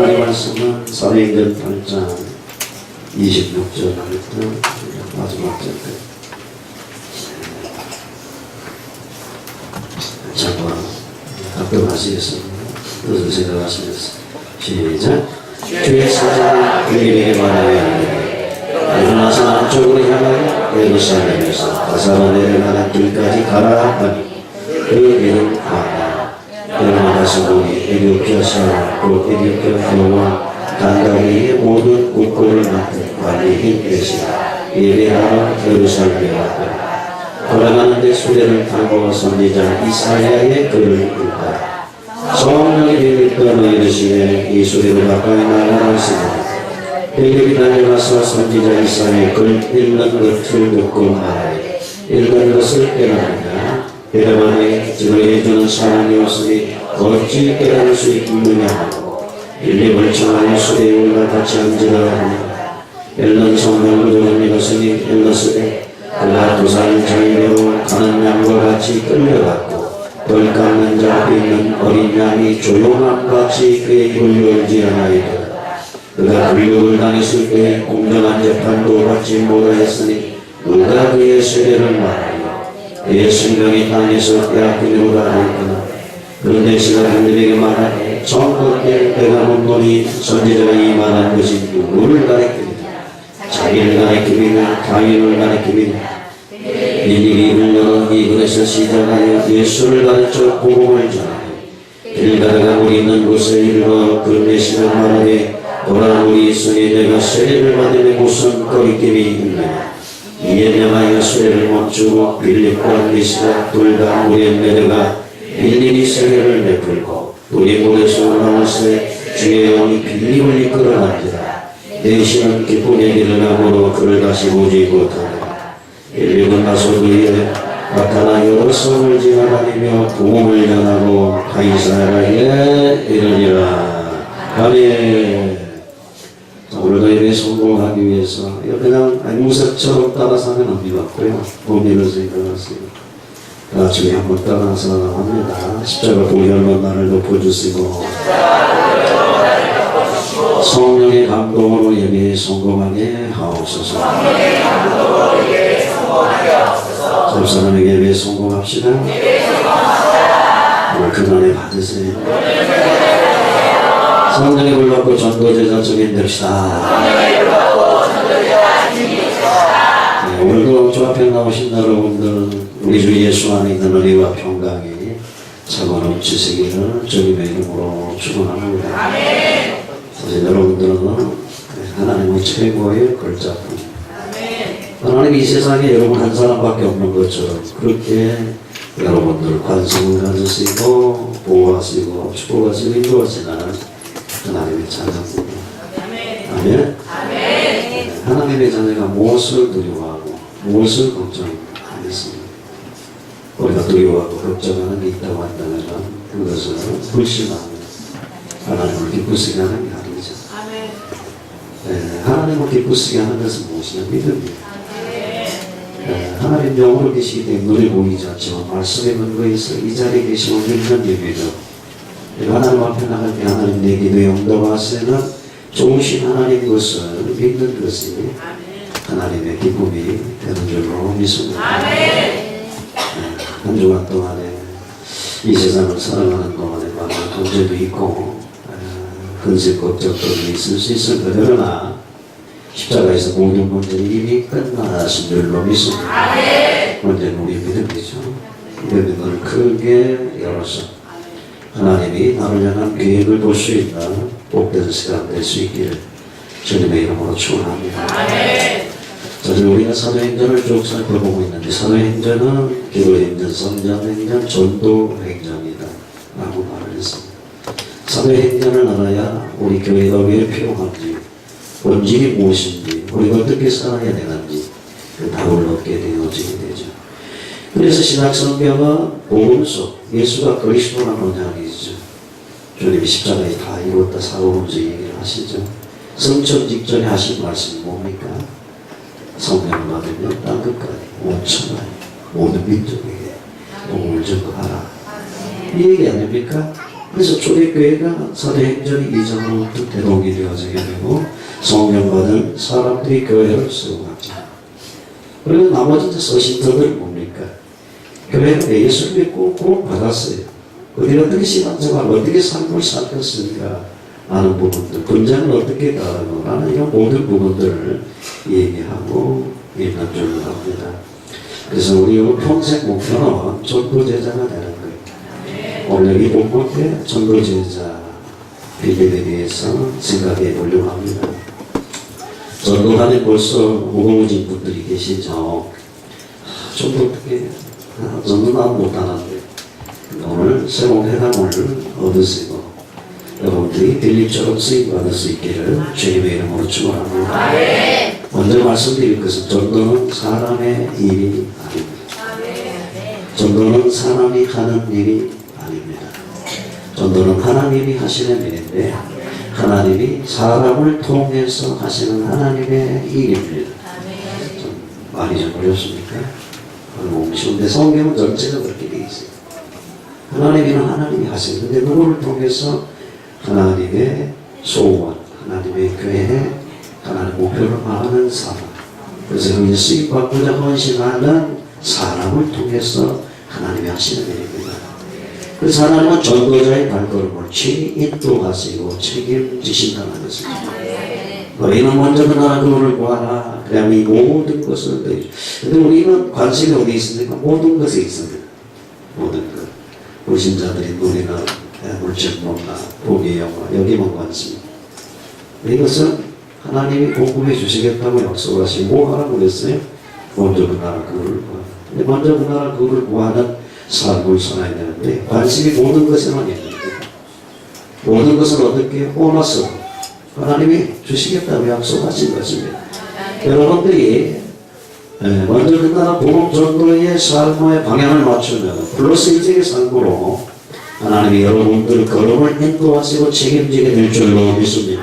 하나님 말씀은 사도행전 8장 26절부터 마지막 절까지 잠깐 합독하시겠습니다. 뜻을 생각하시면서 시작. 주의 사자는 그에게 말하여 일어나서 남쪽으로 향하여 예루살렘에서 가사로 내려가는 길까지 가라 하니 그 길은 광야 여러분 가수들이 에티오피아 사람 또 에티오피아 교와 단가리의 모든 국고를 맡은 관리인 계시라 예배하러 예루살렘에 왔더라. 돌아가는데 수레를 타고 선지자 이사야의 글을 읽다. 성령이 빌립보로 이르시되 이 수레를 가까이 나가라 하시니 빌립이 달려가서 선지자 이사야의 글 읽는 것을 듣고 말하되 읽는 것을 깨달으냐 깨달으니 지금 해주는 사람이 없으니 어찌 깨달을 수 있느냐 하고 빌립을 청하여 수레에 올라 같이 앉으라 하니 읽는 성령 무조건 읽었으니 읽었으되 그가 두살 자유로 가는 양과 같이 끌려갔고 덜 깎는 자 앞에 있는 어린 양이 조용함 같이 그의 입을 열지 아니하였더라. 그가 불육을 당했을 때 공정한 재판도 받지 못하였으니 누가 그의 세례를 말하여 그의 생명이 땅에서 빼앗기려고 하였구나. 그런데 시가 빌립에게 말하되 정확하게 내가 본 놈이 선지자가 이 말한 것이 누구를 가리키느냐 자기를 가리키느냐 당인을 가리키느냐 빌립이 입을 열어 이 글에서 시작하여 예수를 가르쳐 복음을 전하니 길가다가 우리 있는 곳에 이르러 그 메시를 말하되 너라 우리 있으니 내가 세례를 받으니 무슨 거리낌이 있느냐 이에 명하여 세례를 멈추고 빌립과 메시가 둘 다 물에 내려가 빌립이 세례를 베풀고 우리 물에서 올라올새 주의 영이 빌립을 이끌어간지라 내시는 기쁨의 길을 하므로 그를 다시 보지 못하더라. 빌립은 가서 그에게 나타나 여러 성을 지나다니며 복음을 전하고 가이사랴에 이르니라. 아멘. 오늘도 예배 성공하기 위해서 그냥 무색처럼 따라서 하면 안 되겠고요. 범위를 생각하세요. 다 같이 한번 따라서 합니다. 십자가 보혈로 나를 덮어주시고 성령의 감동으로 예배에 성공하게 하옵소서. 집사람에게 예배에 성공합시다. 오늘 그 은혜 받으세요. 성령의 불 받고 전도제자 증인 됩시다. 네, 오늘도 저 앞에 나오신 여러분들 우리 주 예수 안에 있는 은혜와 평강이 차고 넘치시기를 주님의 이름으로 축원합니다. 사실 여러분들은 하나님의 최고의 걸작품 하나님 이 세상에 여러분 한 사람밖에 없는 것처럼 그렇게 여러분들 관심을 가지시고 보호하시고 축복하시고 인도하시는 하나님의 자녀입니다. 아멘. 하나님의 자녀가 무엇을 두려워하고 무엇을 걱정하겠습니까? 우리가 두려워하고 걱정하는 게 있다고 한다면 그것은 불신하며 하나님을 기쁘시게 하는 게 아니죠. 하나님을 기쁘시게 하는 것은 무엇이냐? 믿음입니다. 하나님 영으로 계시기 때문에 눈에 보이지 않지만 말씀에 근거해서 이 자리에 계시면 믿는 예배죠. 하나님 앞에 나갈 때 하나님 내 기도에 응답하시는 좋으신 하나님 것을 믿는 것이 하나님의 기쁨이 되는 줄로 믿습니다. 한 주간 동안에 이 세상을 살아가는 동안에 많은 문제도 있고 근심 걱정도 있을 수 있을 그러나 십자가에서 모든 문제는 이미 끝나신 줄로 믿습니다. 문제는 우리 믿음이죠. 믿음의 눈을 크게 열어서 하나님이 나를 향한 계획을 볼 수 있는 복된 시간 될 수 있기를 주님의 이름으로 축원합니다. 사실 우리가 사도행전을 쭉 살펴보고 있는데 사도행전은 기도행전, 성전행전, 전도행전이다 라고 말을 했습니다. 사도행전을 알아야 우리 교회가 왜 필요한지 본질이 무엇인지 우리가 어떻게 살아야 되는지 그 답을 얻게 되어지게 되죠. 그래서 신약성경은 복음서 예수가 그리스도라는 언약이죠. 주님이 십자가에 다 이루었다 사고문서 얘기를 하시죠. 성천 직전에 하신 말씀이 뭡니까? 성령을 받으면 땅끝까지 온 천하에 모든 민족에게 복음을 전하라. 이 얘기 아닙니까? 그래서 초대교회가 사도행전 2장으로부터 대동이 되어지게 되고 성령 받은 사람들이 교회를 세워갑니다. 그리고 나머지 서신서들 뭡니까? 교회가 예수 믿고 구원받았어요. 그들이 어떻게 신앙생활, 어떻게 삶을 살폈습니까? 하는 부분들, 분장을 어떻게 가하고 라는 이런 모든 부분들을 얘기하고 있는 줄로 합니다. 그래서 우리 평생 목표는 전도제자가 되는 거예요. 오늘 이 본문 때 전도제자 비결에 대해서 생각해 보려고 합니다. 전도단에 벌써 무거워진 분들이 계시죠. 좀 어떻게 전도는 못하는데 오늘 새로운 해답을 얻으시고 여러분들이 빌립처럼 쓰임받을 수 있기를 주님의 이름으로 축원합니다. 먼저 말씀드릴 것은 전도는 사람의 일이 아닙니다. 전도는 사람이 하는 일이 아닙니다. 전도는 하나님이 하시는 일인데 하나님이 사람을 통해서 하시는 하나님의 일입니다. 좀 말이 좀 어렵습니까? 너무 쉬운데 성경은 전체가 그렇게 되어 있어요. 하나님이는 하나님이 하시는데 누구를 통해서 하나님의 소원, 하나님의 교회에 하나님의 목표를 말하는 사람, 그래서 그의 수입받고자 헌신하는 사람을 통해서 하나님이 하시는 일입니다. 그래서 하나님은 전도자의 발걸음을 친히 인도하시고 책임지신다는 것입니다. 너희는 먼저 그 나라 그거를 구하라. 그러면 이 모든 것을 근데 우리는 관심이 어디 있습니까? 모든 것에 있습니다. 모든 것. 불신자들이 노래나 물질문화, 보기 영화 여기만 관심입니다. 이것은 하나님이 공급해 주시겠다고 약속하시고 뭐 하라고 그랬어요? 먼저 그 나라 그거를 구하라. 근데 먼저 그 나라 그거를 구하는 삶을 살아야 되는데 관심이 모든 것에만 있는데 모든 것을 어떻게 오너서 하나님이 주시겠다고 약속하신 것입니다. 여러분들이 먼저 그 나라 복음 전도의 삶의 방향을 맞추면 플러스 인생의 삶으로 하나님이 여러분들 걸음을 인도하시고 책임지게 될 줄로 믿습니다.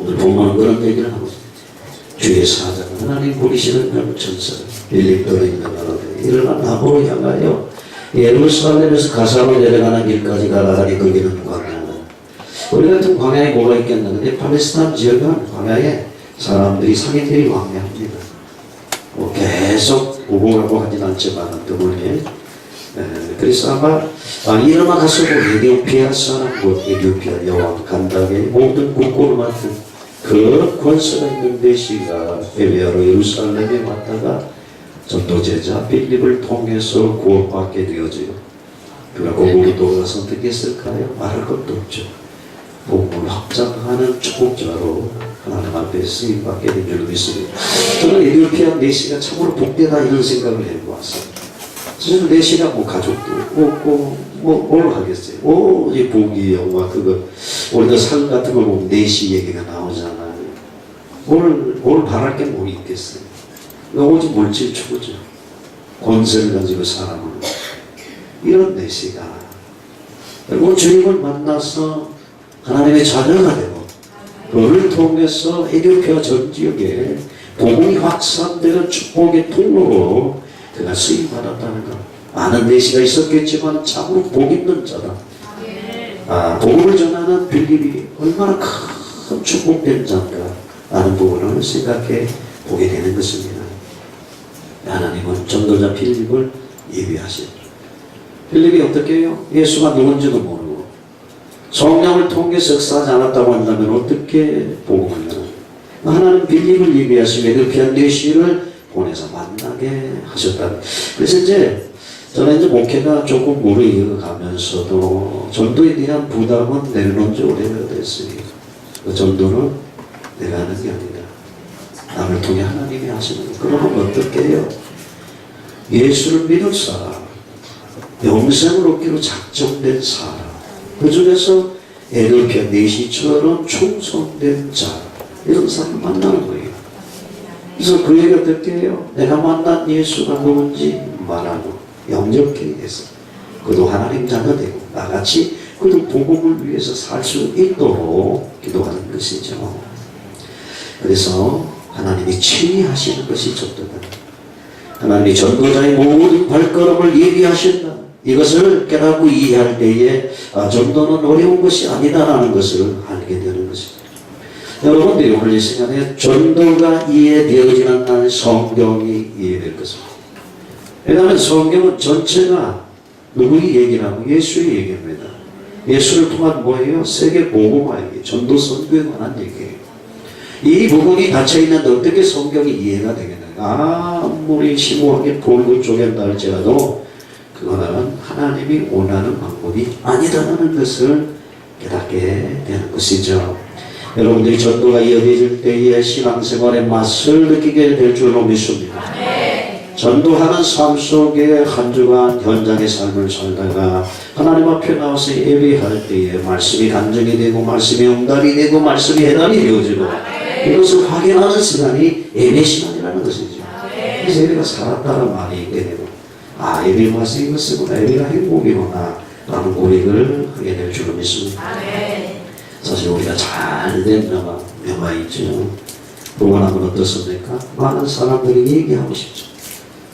오늘 본문은 그런 얘기를 하고 있습니다. 주의 사자가 하나님 부리시는 별 천사 빌립도에 있는 나라들이 일어나 나보로 향하여 예루살렘에서 가사로 내려가는 길까지 가라하니 거기는 광야는 우리 같은 광야에 뭐가 있겠는데 팔레스타인 지역은 광야에 사람들이 상인들이 광야합니다. 뭐 계속 우보라고 하진 않지만 드물게 그래서 아마 이름만 가서도 에티오피아 사람, 에티오피아 여왕, 간다게 모든 국고를 맡은 그 권세가 있는 메시가 베베아로 예루살렘에 왔다가 전도제자 빌립을 통해서 구원받게 되어져요. 그가 고구도가 선택했을까요? 말할 것도 없죠. 복음을 확장하는 축복자로 하나님 앞에 쓰임받게 된 줄로 믿습니다. 저는 에티오피아 메시가 참으로 복되다 이런 생각을 해보았어요. 저는 내시가 뭐 가족도 없고 뭘 하겠어요. 오직 보기 영화 그거 우리도 상 같은 걸 보면 내시 얘기가 나오잖아요. 뭘 바랄 게 뭐 있겠어요. 오직 물질 추구죠. 권세를 가지고 사람을 이런 내시가 결국 주님을 만나서 하나님의 자녀가 되고 그를 통해서 에티오피아 전 지역에 복음이 확산되는 축복의 통로로 그가 수임받았다는 것. 많은 내시가 있었겠지만 참으로 복 있는 자다. 복음을 전하는 빌립이 얼마나 큰 축복된 자인가 라는 부분을 생각해 보게 되는 것입니다. 하나님은 전도자 빌립을 예비하시죠. 빌립이 어떻게 해요? 예수가 누군지도 모르고 성령을 통해서 역사하지 않았다고 한다면 어떻게 복음을 전하냐. 하나님 빌립을 예비하시고 에티오피아 내시를 보내서 만나게 하셨다. 그래서 이제 저는 이제 목회가 조금 무르익어가면서도 전도에 대한 부담은 내려놓은 지 오래됐으니 그 전도는 내가 하는 게 아니다. 남을 통해 하나님이 하시는 것. 그러면 어떻게 해요? 예수를 믿을 사람, 영생을 얻기로 작정된 사람, 그 중에서 에티오피아 내시처럼 충성된 자, 이런 사람을 만나는 거예요. 그래서 그에게 어떻게 해요? 내가 만난 예수가 누군지 말하고 영접하게 됐어. 그도 하나님 자녀 되고 나같이 그도 복음을 위해서 살 수 있도록 기도하는 것이죠. 그래서 하나님이 친히 하시는 것이 전도다. 하나님이 전도자의 모든 발걸음을 예비하신다. 이것을 깨닫고 이해할 때에 전도는 어려운 것이 아니다라는 것을 알게 되는 것입니다. 여러분들이 오늘 이 시간에 전도가 이해되어지는 날 성경이 이해될 것입니다. 왜냐하면 성경은 전체가 누구의 얘기를 하고 예수의 얘기입니다. 예수를 통한 뭐예요? 세계 복음화 얘기, 전도 선교에 관한 얘기예요. 이 부분이 닫혀있는데 어떻게 성경이 이해가 되겠는가? 아무리 심오하게 볼고 쪼갠다 할지라도 그거는 하나님이 원하는 방법이 아니다라는 것을 깨닫게 되는 것이죠. 여러분들이 전도가 이어질 때에 신앙생활의 맛을 느끼게 될 줄로 믿습니다. 전도하는 삶 속에 한 주간 현장의 삶을 살다가 하나님 앞에 나와서 예배할 때에 말씀이 간증이 되고 말씀이 응답이 되고 말씀이 해답이 되어지고 이것을 확인하는 시간이 예배 시간이라는 것이죠. 그래서 예배가 살았다는 말이 있게 되고 예배 맛이 이것이구나, 예배가 행복이구나 라는 고백을 하게 될 줄로 믿습니다. 사실 우리가 잘된 명화 있죠. 보관하면 어떻습니까? 많은 사람들이 얘기하고 싶죠.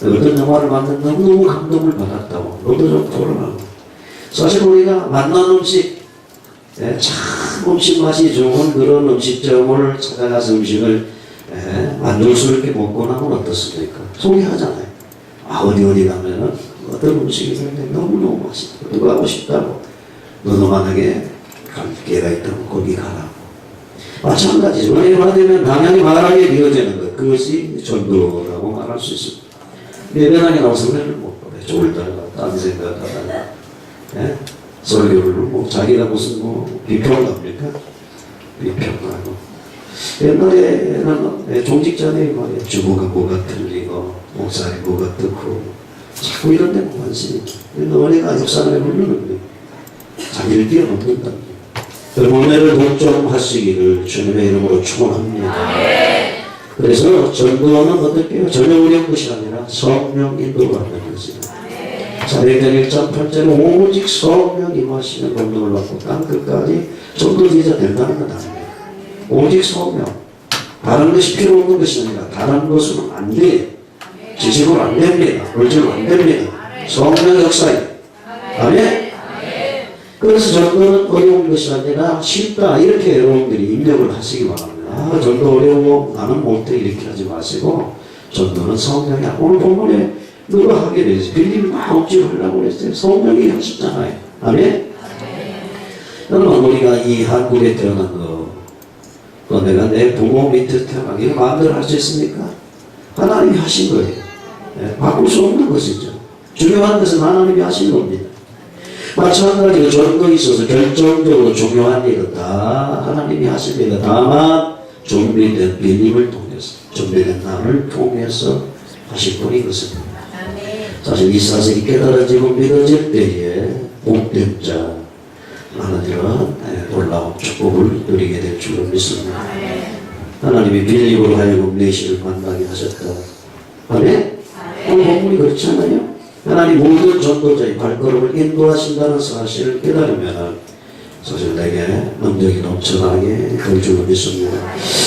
어떤 영화를 만든다고 너무 감동을 받았다고 너도 좀 돌아가고 사실 우리가 만난 음식 참 음식 맛이 좋은 그런 음식점을 찾아가서 음식을 만족스럽게 먹고 나면 어떻습니까? 소개하잖아요. 어디 가면은 어떤 음식이 있는데 너무너무 맛있다. 누가 하고 싶다고. 너도 만약에 갈 기회가 있다면 거기 가라고. 마찬가지죠. 은혜가 되면 당연히 말하게 되어지는 것. 그것이 전도라고 말할 수 있습니다. 예배당에 나와서 은혜를 못 받아요. 졸다가 딴 생각하다가 설교를 자기가 무슨 비평을 합니까? 비평하고 옛날에는 종직자들이 말이에요. 주부가 뭐가 틀리고 목사님 뭐가 듣고 자꾸 이런 데 관심이 은혜가 역사를 부르는 거예요. 자기를 뛰어넘는다. 여러분 은혜를 독점하시기를 주님의 이름으로 축원합니다. 그래서 전도는 어떻게 해요? 전혀 어려운 것이 아니라 성령 인도가 하는 것입니다. 사도행전 1장 8절에 오직 성령 임하시는 감동을 받고 땅 끝까지 전도지자 된다는 것 아닙니다. 오직 성령. 다른 것이 필요 없는 것이 아니라 다른 것은 안 돼. 지식으로 안 됩니다. 물질로 안 됩니다. 성령의 역사에. 아멘. 그래서 전도는 어려운 것이 아니라 쉽다. 이렇게 여러분들이 입력을 하시기 바랍니다. 전도 어려워 나는 못해 이렇게 하지 마시고 전도는 성령이야. 오늘 본문에 누가 하게 되지? 빌립이 막 억지로 하려고 그랬어요. 성령이 하셨잖아요. 아멘? 여러분 우리가 이 한국에 태어난 거 내가 내 부모 밑에 태어나기를 마음대로 할 수 있습니까? 하나님이 하신 거예요. 바꿀 수 없는 것이죠. 중요한 것은 하나님이 하신 겁니다. 마찬가지로 전도에 있어서 결정적으로 중요한 일은 다 하나님이 하신 일이다. 다만 준비된 빌립을 통해서 준비된 나를 통해서 하실 분이 그것입니다. 사실 이 사실이 깨달아지고 믿어질 때에 복된 자 하나님은 놀라운 축복을 누리게 될 줄로 믿습니다. 하나님이 빌립으로 하여금 내시를 만나게 하셨다. 아멘? 오늘 본문이 그렇잖아요. 하나님 모든 전도자의 발걸음을 인도하신다는 사실을 깨달으면 사실 내게 능력이 넘쳐나게 될 줄로 믿습니다.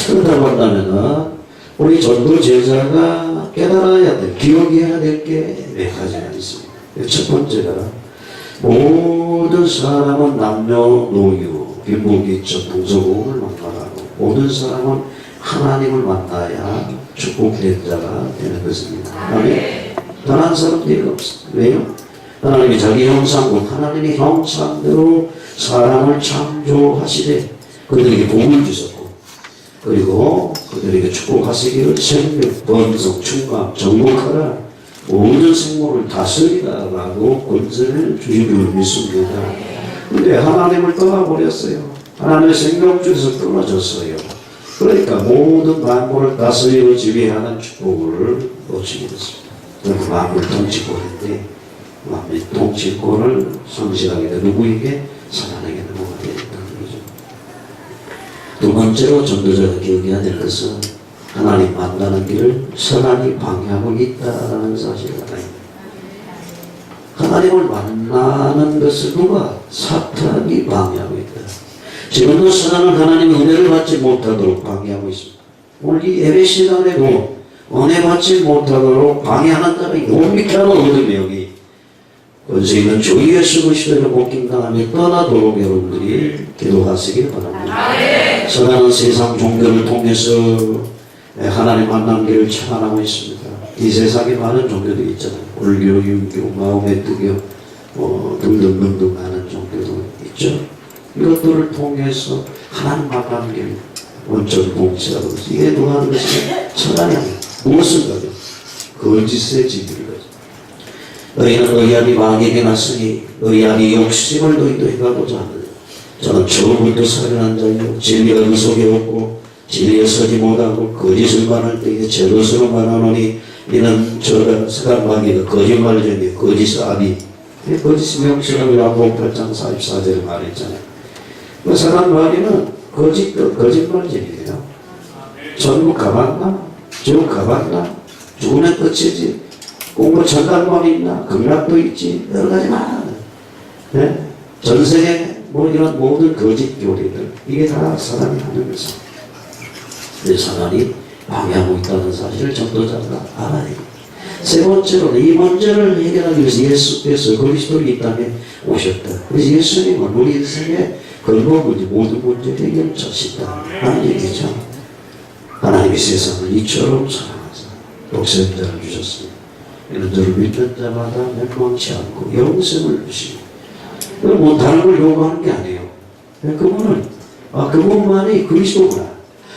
그렇다고 한다면 우리 전도 제자가 깨달아야 될, 기억해야 될 게 몇 가지가 있습니다. 첫 번째가 모든 사람은 남녀노유, 빈부귀천, 동서고금을 만나라고 모든 사람은 하나님을 만나야 축복된 자가 되는 것입니다. 아멘. 다른 사람들이 없습니다. 왜요? 하나님이 자기 형상과 하나님의 형상대로 사람을 창조하시되 그들에게 복을 주셨고 그리고 그들에게 축복하시기를 생명, 번성, 충만, 정복하라 모든 생물을 다스리라라고 권세를 주신 줄 믿습니다. 그런데 하나님을 떠나버렸어요. 하나님의 생명주에서 떨어졌어요. 그러니까 모든 만물을 다스리고 지배하는 축복을 놓치게 됐습니다. 만물 통치권인데 만물 통치권을 상실하게 된 누구에게? 사단에게 넘어가게 된다는 거죠. 두 번째로 전도자가 기억해야 될 것은 하나님 만나는 길을 선한이 방해하고 있다는 사실을 알아야 합니다. 하나님을 만나는 것을 누가? 사탄이 방해하고 있다. 지금도 선한은 하나님의 은혜를 받지 못하도록 방해하고 있습니다. 오늘 이 예배 시간에도 은혜 받지 못하도록 방해하는 자가 뭡니까? 어둠의 영이 권세 있는 주 예수 그리스도로 복김당하며 떠나도록 여러분들이 기도하시길 바랍니다. 선하는 세상 종교를 통해서 하나님 만난 길을 찾아나고 있습니다. 이 세상에 많은 종교들이 있잖아요. 불교, 유교, 마음의 뜨교 등등등등 많은 종교도 있죠. 이것들을 통해서 하나님 만난 길 원천 공치라고 해서 이게 누가 하는 것이 천하냐 무엇을 가져 거짓의 진리를 가져 너희는 의안이 마귀에게 났으니 의안이 욕심을 너희도 행하고자 하느냐 저는 처음부터 살인한 자요 진리가 그 속에 없고 진리에 서지 못하고 거짓을 말할 때에 제로스로 말하노니 이는 저가 사람 마귀가 거짓말을 전해 거짓 아비 거짓 명칭을 야고보 8장 44절에 말했잖아요. 그 사람 마귀는 거짓말쟁이에요. 전부 가봤나? 저 가봤나? 죽으면 끝이지. 공부 전달만이 있나? 극락도 있지. 여러 가지 많아. 네? 전생에 이런 모든 거짓 교리들 이게 다 사람이 하는 것입니다. 내 사람이 방해하고 있다는 사실을 전도자가 알아야 됩니다. 세 번째로 이 문제를 해결하기 위해서 예수께서 그리스도를 이 땅에 오셨다. 그래서 예수님은 우리 인생의 근본 문제, 모든 문제 해결자시다 하는 얘기죠. 하나님이 세상을 이처럼 사랑하사 독생자를 주셨습니다. 이는 저를 믿는 자마다 멸망치 않고 영생을 주시고 뭐 다른 걸 요구하는 게 아니에요. 그분만이 그리스도구나.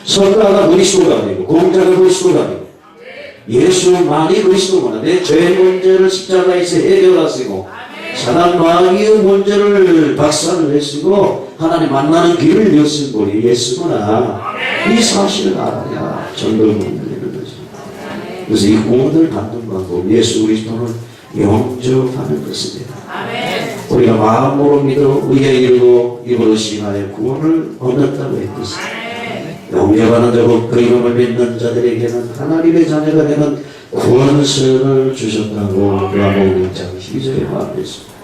선가가 그리스도가 아니고 공자가 그리스도가 아니고 예수만이 그리스도구나. 내 죄의 문제를 십자가에서 해결하시고 사단 마귀의 문제를 박살내시고 하나님 만나는 길을 여신 분이 예수구나. 이 사실을 알아야 전도를 만들는 거죠. 그래서 이 구원을 받는 방법 예수 그리스도를 영접하는 것입니다. 우리가 마음으로 믿어 의에 이르고 입으로 신하여 구원을 얻는다고 했듯이 영접하는 자고 그 이름을 믿는 자들에게는 하나님의 자녀가 되는 구원선을 주셨다고 요한복음 1장 12절에 말했습니다.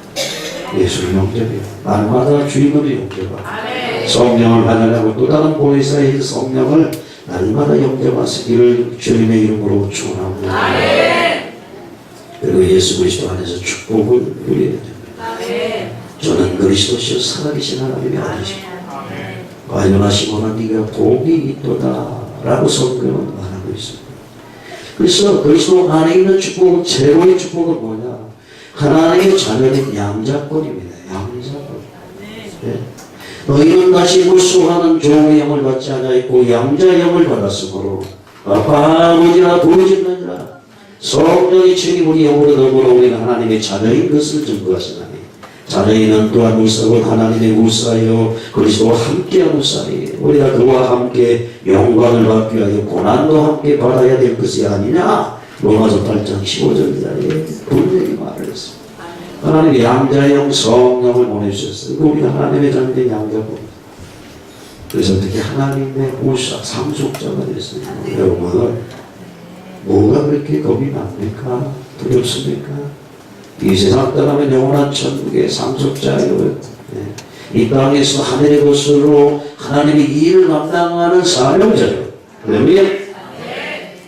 예수를 영접해요. 날마다 주님을 영접하고 성령을 받으려고 또 다른 보혜사의 성령을 날마다 영접하시기를 주님의 이름으로 축원합니다. 그리고 예수 그리스도 안에서 축복을 누려야 됩니다. 저는 그리스도시요 살아계신 하나님의 아들이십니다. 바요나 시몬아 네가 복이 있도다 라고 성경은 말하고 있습니다. 그래서 그리스도 안에 있는 축복은 최고의 축복은 뭐냐? 하나님의 자녀된 양자권입니다. 양자권. 네. 너희는 다시 물수하는 종의 영을 받지 않아있고 양자의 영을 받았으므로 아빠 아버지나 부르짖느니라 성령이 친히 우리 영으로 더불어 우리가 하나님의 자녀인 것을 증거하시나니 자녀인은 또한 무사고 하나님의 무사요 그리스도와 함께한 무사니 우리가 그와 함께 영광을 받기 위하여 고난도 함께 받아야 될 것이 아니냐. 로마서 8장 15절에 분명히 말을 했습니다. 하나님의 양자의 영 성령을 보내주셨어요. 우리가 하나님의 자녀된 양자입니다. 그래서 어떻게 하나님의 무사 상속자가 됐습니다. 여러분 뭐가 그렇게 겁이 납니까? 두렵습니까? 이 세상 떠나면 영원한 천국의 상속자예요. 이 땅에서 하늘의 것으로 하나님의 일을 감당하는 사명자예요. 그러면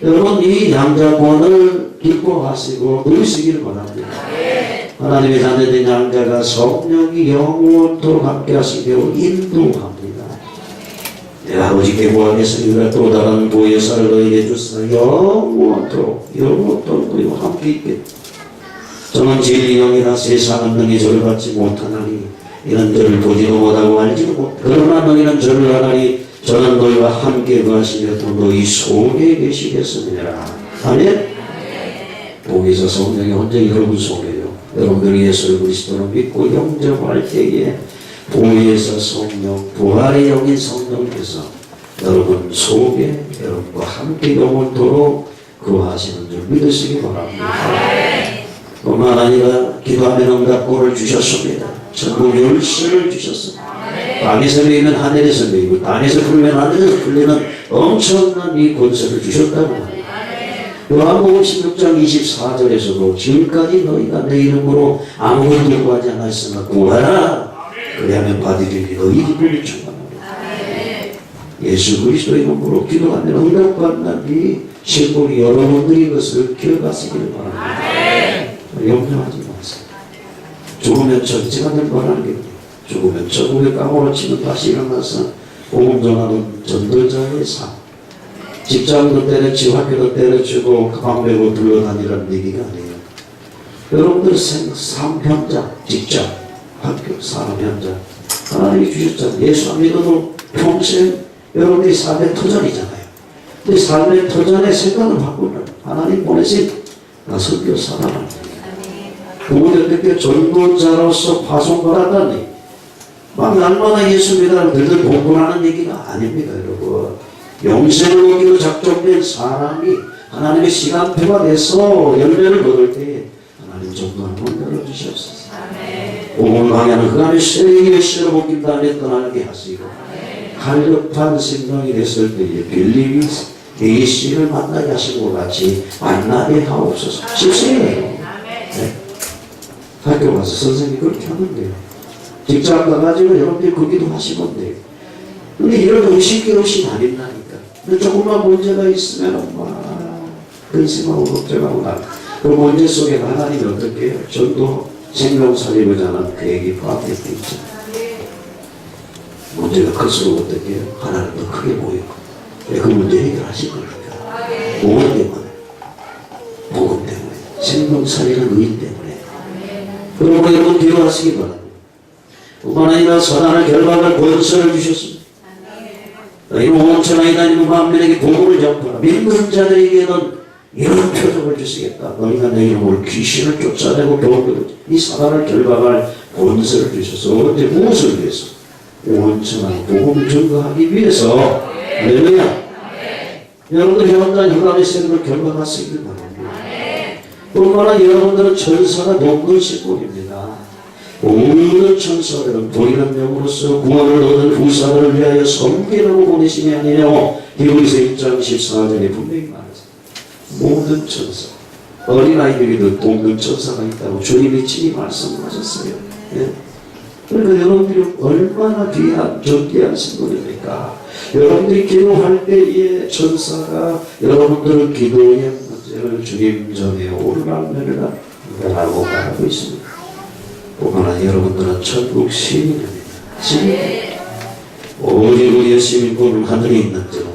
여러분 이 양자권을 기뻐하시고 누리시기를 바랍니다. 하나님의 자녀된 양자가 성령이 영원토록 함께 하시며 인도합니다. 내 아버지께 구하겠으니 또 다른 보혜사를 너희에게 주사 영원토록 너희와 함께 있게. 저는 진리 영이라 세상은 능히 저를 받지 못하나니 이는 저를 보지도 못하고 알지도 못. 그러나 너희는 저를 알아니 저는 너희와 함께 거하시며 또 너희 속에 계시겠습니다. 아멘. 보혜사 성령이 언제 여러분 속에요. 여러분들이 예수 그리스도를 믿고 영접할 때에 보혜사 성령 부활의 영인 성령께서 여러분 속에 여러분과 함께 영원토록 거하시는 줄 믿으시기 바랍니다. 뿐만 아니라 기도하면 응답권을 주셨습니다. 천국 열쇠를 주셨습니다. 땅에서 매이면 하늘에서 매이고 땅에서 풀면 하늘에서 풀리는 엄청난 이 권세를 주셨다고 합니다. 요한복음 16장 24절에서도 지금까지 너희가 내 이름으로 아무것도 요구하지 않았으나 구하라 그리하면 받으리니 너희 기쁨을 충만합니다. 예수 그리스도의 이름으로 기도하면 응답받는 이 실물이 여러분들이 것을 기억하시기를 바랍니다. 염려하지 마세요. 죽으면 전지가 될 거라는 게 죽으면 전국에 깡으로 치면 다시 일어나서 복음 전하는 전도자의 삶. 직장도 때려치고 학교도 때려치고 가방메고 불러다니라는 얘기가 아니에요. 여러분들 삶 현장, 직장, 학교, 산업 현장 하나님이 주셨잖아요. 예수 안 믿어도 평생 여러분의 삶의 터전이잖아요. 근데 삶의 터전의 생각을 바꾸면 하나님 보내신 선교사라는 그분이 어떻게 전도자로서 파송받았다니 막 날마다 예수 믿으라고 들들 공부하는 얘기가 아닙니다. 여러분 영생을 얻기로 작정된 사람이 하나님의 시간표가 돼서 열매를 거둘 때에 하나님 전도하는 문 열어주시옵소서. 복음을 강의하는 그 안에 세계 시를 옮긴 다음에 떠나게 하시고 갈급한 심령이 됐을 때에 빌립이 A씨를 만나게 하시고 같이 만나게 하옵소서. 쉽습니다. 네. 학교 가서 선생님이 그렇게 하면 돼요. 직장 가가지고 여러분들이 그 기도 하시면 돼요. 근데 이런 의식이 없이 안 있나니까. 근데 조금만 문제가 있으면 막 근심하고 걱정하고 나. 그 문제 속에 하나님이 어떻게 해요? 전도 생명 살리고자 하는 계획이 포함되어 있죠. 문제가 클수록 어떻게 해요? 하나님 더 크게 보이고. 그 문제 해결하실 겁니까? 뭐 때문에? 복음 때문에. 생명 살리는 의인 때문에. 그러므로 여러분 기도하시기 바랍니다. 뿐만 아니라 선한 결박을 권세를 주셨습니다. 너희는 온천하에 다니는 만민에게 복음을 전파하라. 믿는 자들에게는 이런 표적을 주시겠다. 너희가 내 이름으로 귀신을 쫓아내고 병들고 이 사단을 결박할 권세를 주셔서 언제 무엇을 위해서? 온천한 복음을 전파하기 위해서. 할렐루야. 여러분들 현장 혈압의 세력을 결박하시길 바랍니다. 뿐만 아니라 여러분들은 천사가 돕는 신분입니다. 모든 천사들은 보이는 명으로서 구원을 얻은 후사들을 위하여 섬기라고 보내심이 아니냐고 히브리서 1장 14절에 분명히 말했습니다. 모든 천사, 어린아이들에게도 돕는 천사가 있다고 주님이 친히 말씀하셨어요. 예? 그러니까 여러분들이 얼마나 귀한 존귀한 신분입니까? 여러분들이 기도할 때에 천사가 여러분들의 기도의 문제를 주님 전에 올라가느라 라고 말하고 있습니다. 뿐만 아니라 여러분들은 천국 시민입니다. 시민. 오직 우리의 시민권은 하늘에 있는 자는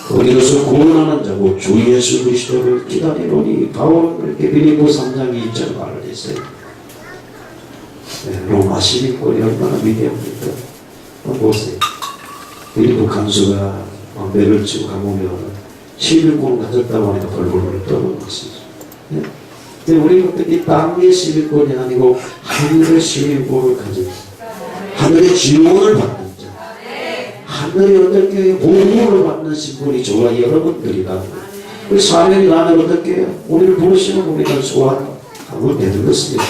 거기로서 구원하는 자고 주 예수 그리스도를 기다리노니 바울은 그렇게 빌립보 3장 2절 말을 했어요. 네, 로마 시민권이 얼마나 위대합니까? 보세요. 빌립보 간수가 배를 치고 가보면 시민권을 가졌다고 하니까 벌벌 떠는 것이죠. 네? 우리는 어떻게 땅의 시민권이 아니고 하늘의 시민권을 가진 하늘의 지원을 받는 자, 하늘의 어떻게 보호를 받는 신분이 저와 여러분들이다. 우리 사명이 나면 어떻게 해요? 우리를 부르시면 우리가 소원하면 되는 것입니다.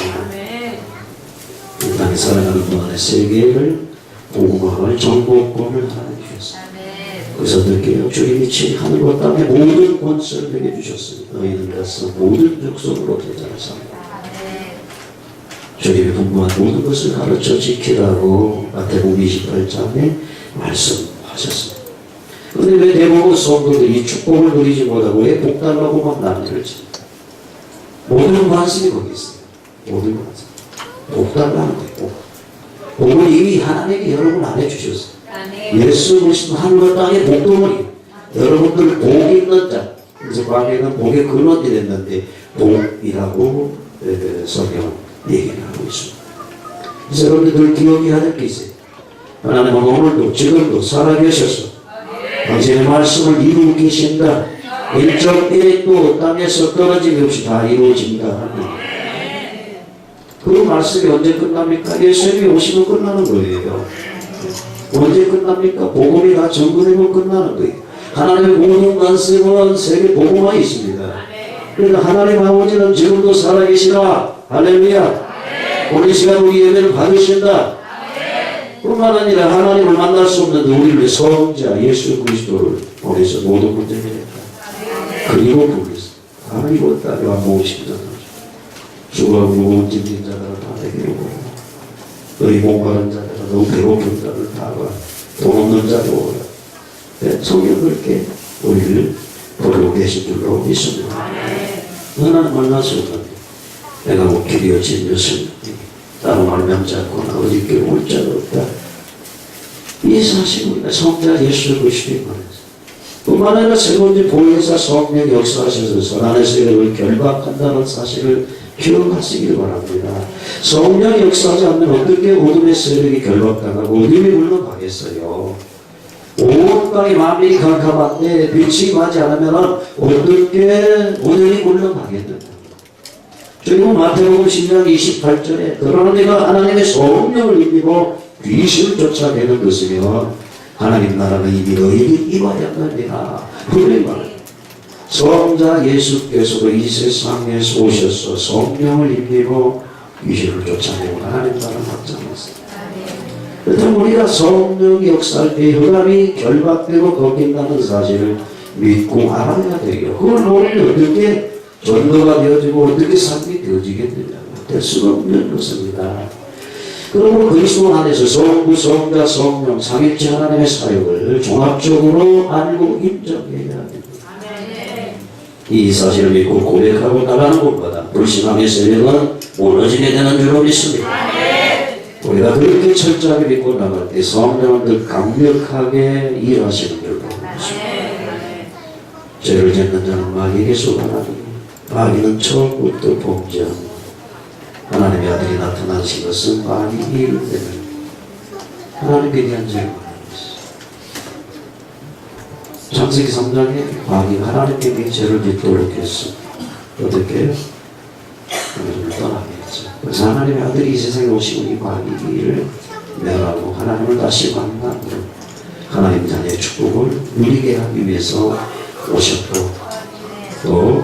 이 땅에 살아가는 동안에 세계를 복음화할 정복권을 하나님 주셨습니다. 그래서 어떻게 주님이 친히 하늘과 땅의 모든 권세를 내게 주셨습니다. 너희는 가서 모든 족속으로 대장하십니다. 주님이 분부한 모든 것을 가르쳐 지키라고 마태복음 28장에 말씀하셨습니다. 그런데 왜 대부분 성도들이 축복을 누리지 못하고 왜 복 달라고만 난리를지? 모든 관심이 거기 있어요. 모든 관심. 복 달라는 거예요. 복을 이미 하나님이 여러분 안 해주셨어요. 예수 그리스도 하늘과 땅의 복덩어리. 여러분들 복 있는 자. 그래서 광해는 복의 근원이 됐는데 복이라고 성경은 얘기를 하고 있습니다. 그래서 여러분들 기억해야 될 게 있어요. 하나님은 오늘도 지금도 살아계셔서 당신의 말씀을 이루고 계신다. 일정 때도 땅에서 떨어짐이 없이 다 이루어진다. 그 말씀이 언제 끝납니까? 예수님이 오시면 끝나는 거예요. 언제 끝납니까? 복음이 다 정돈되면 끝나는 거예요. 하나님의 모든 관습은 세계 복음화에 있습니다. 그러니까 하나님 아버지는 지금도 살아계시다. 할렐루야. 오늘 시간 우리 예배를 받으신다. 뿐만 아니라 하나님을 만날 수 없는데 우리를 성자 예수 그리스도를 보내서 모든 문제를 했다. 그리고 부르셨다. 다 이뤘다. 요한복음 주가 무거운 짐진 자들을 다 내게 오라. 너희 목마른 자들아 너무 배고픈 자들 다 와. 돈 없는 자들 오라. 네, 성경 그렇게 우리를 부르고 계신 줄로 믿습니다. 하나님 만날 수 없는데 내가 못 길이어 진였습니다. 따로 말명자 않거나 어디께 올 자가 없다. 이 사실입니다. 성자 예수 그리스도의 말에서. 뿐만 아니라 세 번째 보혜사 성령 역사하셔서 선한의 세력을 결박한다는 사실을 기억하시길 바랍니다. 성령 역사하지 않으면 어떻게 어둠의 세력이 결박당하고 어둠이 물러가겠어요. 온 땅이 만민이 캄캄한데 빛이 임하지 않으면 어떻게 어둠이 물러가겠느냐. 그리고 마태복음 10장 28절에 그러나 내가 하나님의 성령을 믿고 귀신을 쫓아내는 것이며 하나님 나라가 이미 너희에게 임하였느니라. 그런 말이에요. 성자 예수께서도 이 세상에서 오셔서 성령을 입히고 귀신을 쫓아내고 하나님 나라를 확장했어요. 그렇다면 우리가 성령 역사할 때 흑암이 결박되고 꺾인다는 사실을 믿고 알아야 돼요. 그걸 우리는 어떻게 전도가 되어지고 어떻게 삶이 되어지겠느냐고 될 수가 없는 것입니다. 그러므로 그리스도 안에서 성부, 성자, 성령, 삼위일체 하나님의 사역을 종합적으로 알고 인정해야 합니다. 이 사실을 믿고 고백하고 나가는 것보다 불신앙의 세력은 무너지게 되는 줄로 믿습니다. 우리가 그렇게 철저하게 믿고 나갈 때 성령은 더 강력하게 일하시는 줄로 믿습니다. 죄를 짓는 자는 마귀에게 속아나니 마귀는 처음부터 범죄합니다. 하나님의 아들이 나타나신 것은 마귀의 일을 때문에 하나님께 대한 죄를 말합니다. 창세기 3장에 마귀가 하나님께 죄를 짓도록 했어. 어떻게 해요? 하나님을 떠나게 했죠. 그래서 하나님의 아들이 이 세상에 오시고 이 마귀의 일을 멸하고 하나님을 다시 만나고 하나님 자녀의 축복을 누리게 하기 위해서 오셨고 또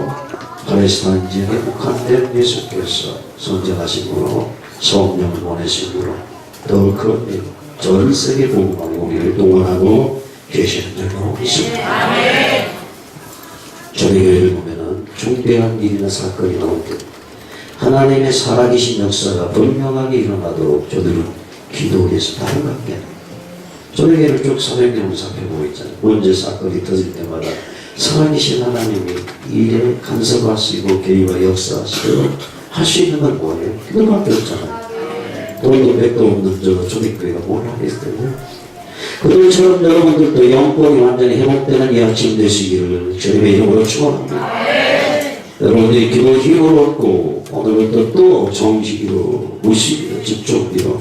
팔레스타인 지역에 북한된 예수께서 선전하심으로 성령을 보내심으로 더 큰 전 세계 복음방에 우리를 동원하고 계시는 줄로 믿습니다. 저희 교회를 보면은 중대한 일이나 사건이 나올 때 하나님의 살아계신 역사가 분명하게 일어나도록 저들은 기도해서 다른 것 같게 저희 교회를 쭉 400년을 살펴보고 있잖아요. 문제 사건이 터질 때마다 살아계신 하나님이 일에 간섭하시고 개입과 역사하시고 할 수 있는 건 뭐예요? 그거밖에 없잖아요. 돈도 백도 없는 저 조직교회가 뭘 하겠어요? 그들처럼 여러분들도 영권이 완전히 회복되는 이 아침 되시기를 주님의 이름으로 축원합니다. 여러분들이 기도 힘을 얻고 오늘부터 또 정식으로 무식으로 집중으로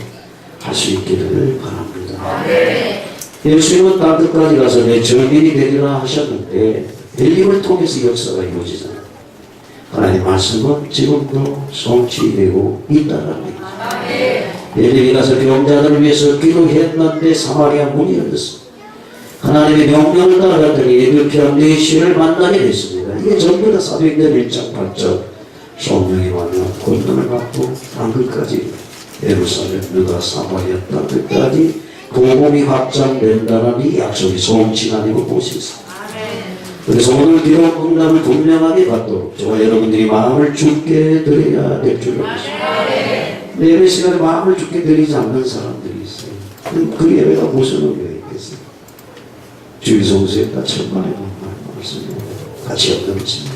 할 수 있기를 바랍니다. 예수님은 땅 끝까지 가서 내 증인이 되리라 하셨는데 벨림을 통해서 역사가 이루어지잖아요. 하나님 말씀은 지금도 성취되고 있다는 얘기죠. 벨림이 가서 병자들을 위해서 기도했는데 사마리아 문이 열렸습니다. 하나님의 명령을 따라갔더니 에티오피아 내시를 만나게 됐습니다. 이게 전부 다 사도행전 1장 8절 성령이 와면 권능을 받고 땅 끝까지 예루살렘, 유다, 사마리아 땅 끝까지 복음이 확장된다는 이 약속이 성취가 되고 보시겠습니다. 그래서 오늘 기도 응답을 분명하게 받도록 저와 여러분들이 마음을 죽게 드려야 될 줄 믿습니다. 예배 시간에 마음을 죽게 드리지 않는 사람들이 있어요. 그 예배가 무슨 의미가 있겠어요? 주의 성수에 다 천만의 말씀입니다. 같이 엎드렸습니다.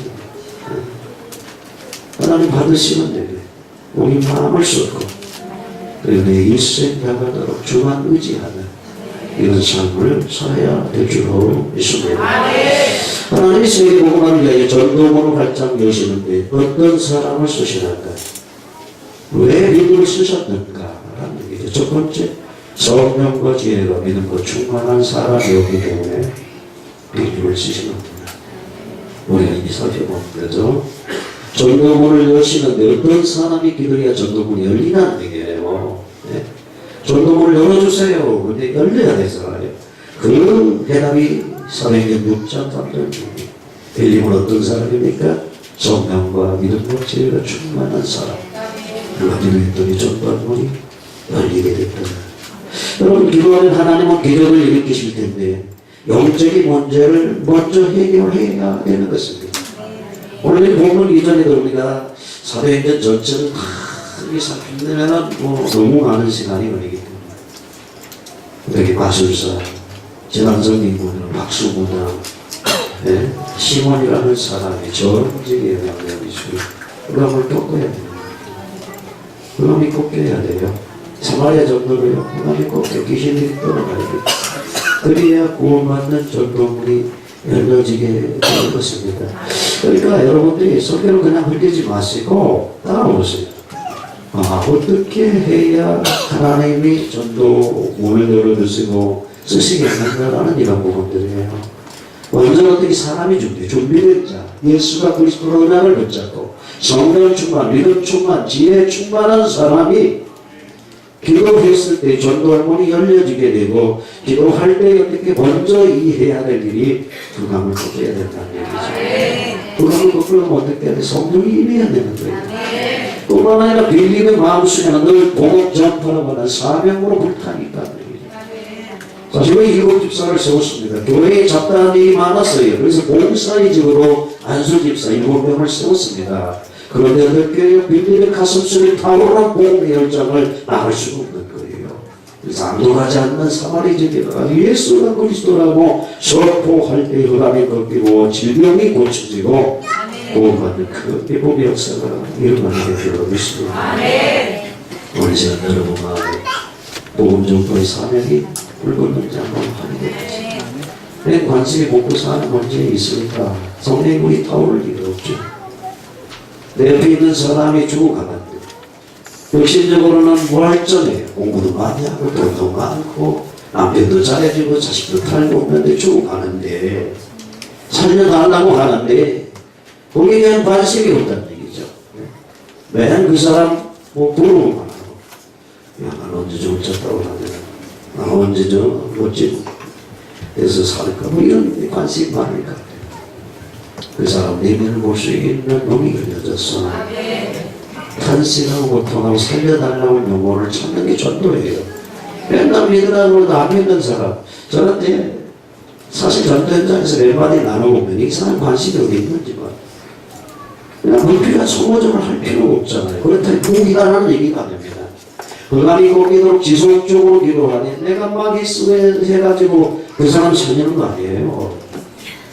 하나님 받으시면 되게 우리 마음을 쏟고 그리고 내 일생 다가도록 주만 의지하는 이런 삶을 살아야 될 줄로 믿습니다. 하나님이 세계 복음을 위하여 전도문을 활짝 여시는데 어떤 사람을 쓰시는가? 왜 믿음을 쓰셨는가? 라는 얘기죠. 첫 번째, 성령과 지혜가 믿음과 충만한 사람이었기 때문에 믿음을 쓰시는 겁니다. 우리가 이미 살펴본 거죠. 전도문을 여시는데 어떤 사람이 기도해야 전도문이 열리나는 얘기예요. 네? 전도문을 열어주세요. 근데 열려야 되잖아요. 그 대답이 사도행전 6장 3절입니다. 벨림은 어떤 사람입니까? 성령과 믿음과 지혜가 충만한 사람. 그가 기도했더니 전도문이 열리게 됐다. 여러분 기도하는 하나님은 기적을 일으키실 텐데 영적인 문제를 먼저 해결해야 되는 것입니다. 오늘 본문 이전에도 우리가 사도행전 전체를 크게 살피면 너무 많은 시간이 걸리기 때문에 여기 마술사, 재난성인문은 박수무당, 시몬이라는 사람이 전직에 영향력이 있고 그걸 겪어야 됩니다. 그놈이 꺾여야 돼요. 사마리아 전도로요. 그놈이 꺾여 귀신들이 떠나가야 돼요. 그래야 구원받는 전도문이 열려지게 되는 것입니다. 그러니까 여러분들이 설교를 그냥 흘리지 마시고 따라오세요. 어떻게 해야 하나님이 전도 문을 열어주시고 쓰시겠는가라는 이런 부분들이에요. 먼저 어떻게 사람이 준비된 자, 예수가 그리스도로 은혜를 붙잡고 성령 충만, 믿음 충만, 지혜 충만한 사람이 기도했을 때 전도할 문이 열려지게 되고, 기도할 때 어떻게 먼저 이해해야 될 일이 불감을 꺾어야 된다는 얘기죠. 불감을 꺾으려면 어떻게 해야 돼? 성령이 임해야 되는 거예요. 뿐만 아니라 빌립의 마음속에는 늘 공업 전파라고 하는 사명으로 불타니 있다는 얘기죠. 자, 저희 일곱 집사를 세웠습니다. 교회에 잡다한 일이 많았어요. 그래서 봉사의적으로 안수 집사 7명을 세웠습니다. 그런데 어떻게 빌립의 가슴속에 타오르는 복음의 열정을 막을 수가 없는 거예요. 그래서 안도하지 않는 사마리아인들이 예수가 그리스도라고 선포할 때 흑암이 꺾이고 질병이 고쳐지고 구원받는 그 예복의 역사가 일어나게 되어 있습니다. 오늘 시간 여러분 마음에 복음 전도의 사명이 불붙는지 한번 확인해 보세요. 내 관심이 먹고 사는 문제에 있으니까 성령이 타오를 일이 없죠. 내 옆에 있는 사람이 죽어가는데 역신적으로는 무할전이에요. 공부도 많이 하고 돈도 많고 남편도 잘해주고 자식도 달고 없는데 죽어가는데 살려달라고 하는데 거기에 대한 관심이 없다는 얘기죠. 매일 그 사람 부르고만 하고 난 언제 좀 졌다고 하면 언제 좀 멋진 데서 살까 이런 관심이 많을 것 같아요. 그 사람 내면을 볼 수 있는 놈이 열려졌어. 탄식하고 고통하고 살려달라고 영혼을 찾는 게 전도예요. 맨날 믿으라고 안 믿는 사람 저런데 사실 전도 현장에서 몇 마디 나눠보면 이 사람 관심이 어디 있는지만 그냥 불필요한 소모적으로 할 필요가 없잖아요. 그렇다니 포기하라는 얘기가 됩니다. 그간이 고기도록 지속적으로 기도하니 내가 막 해가지고 그 사람 살리는 거 아니에요.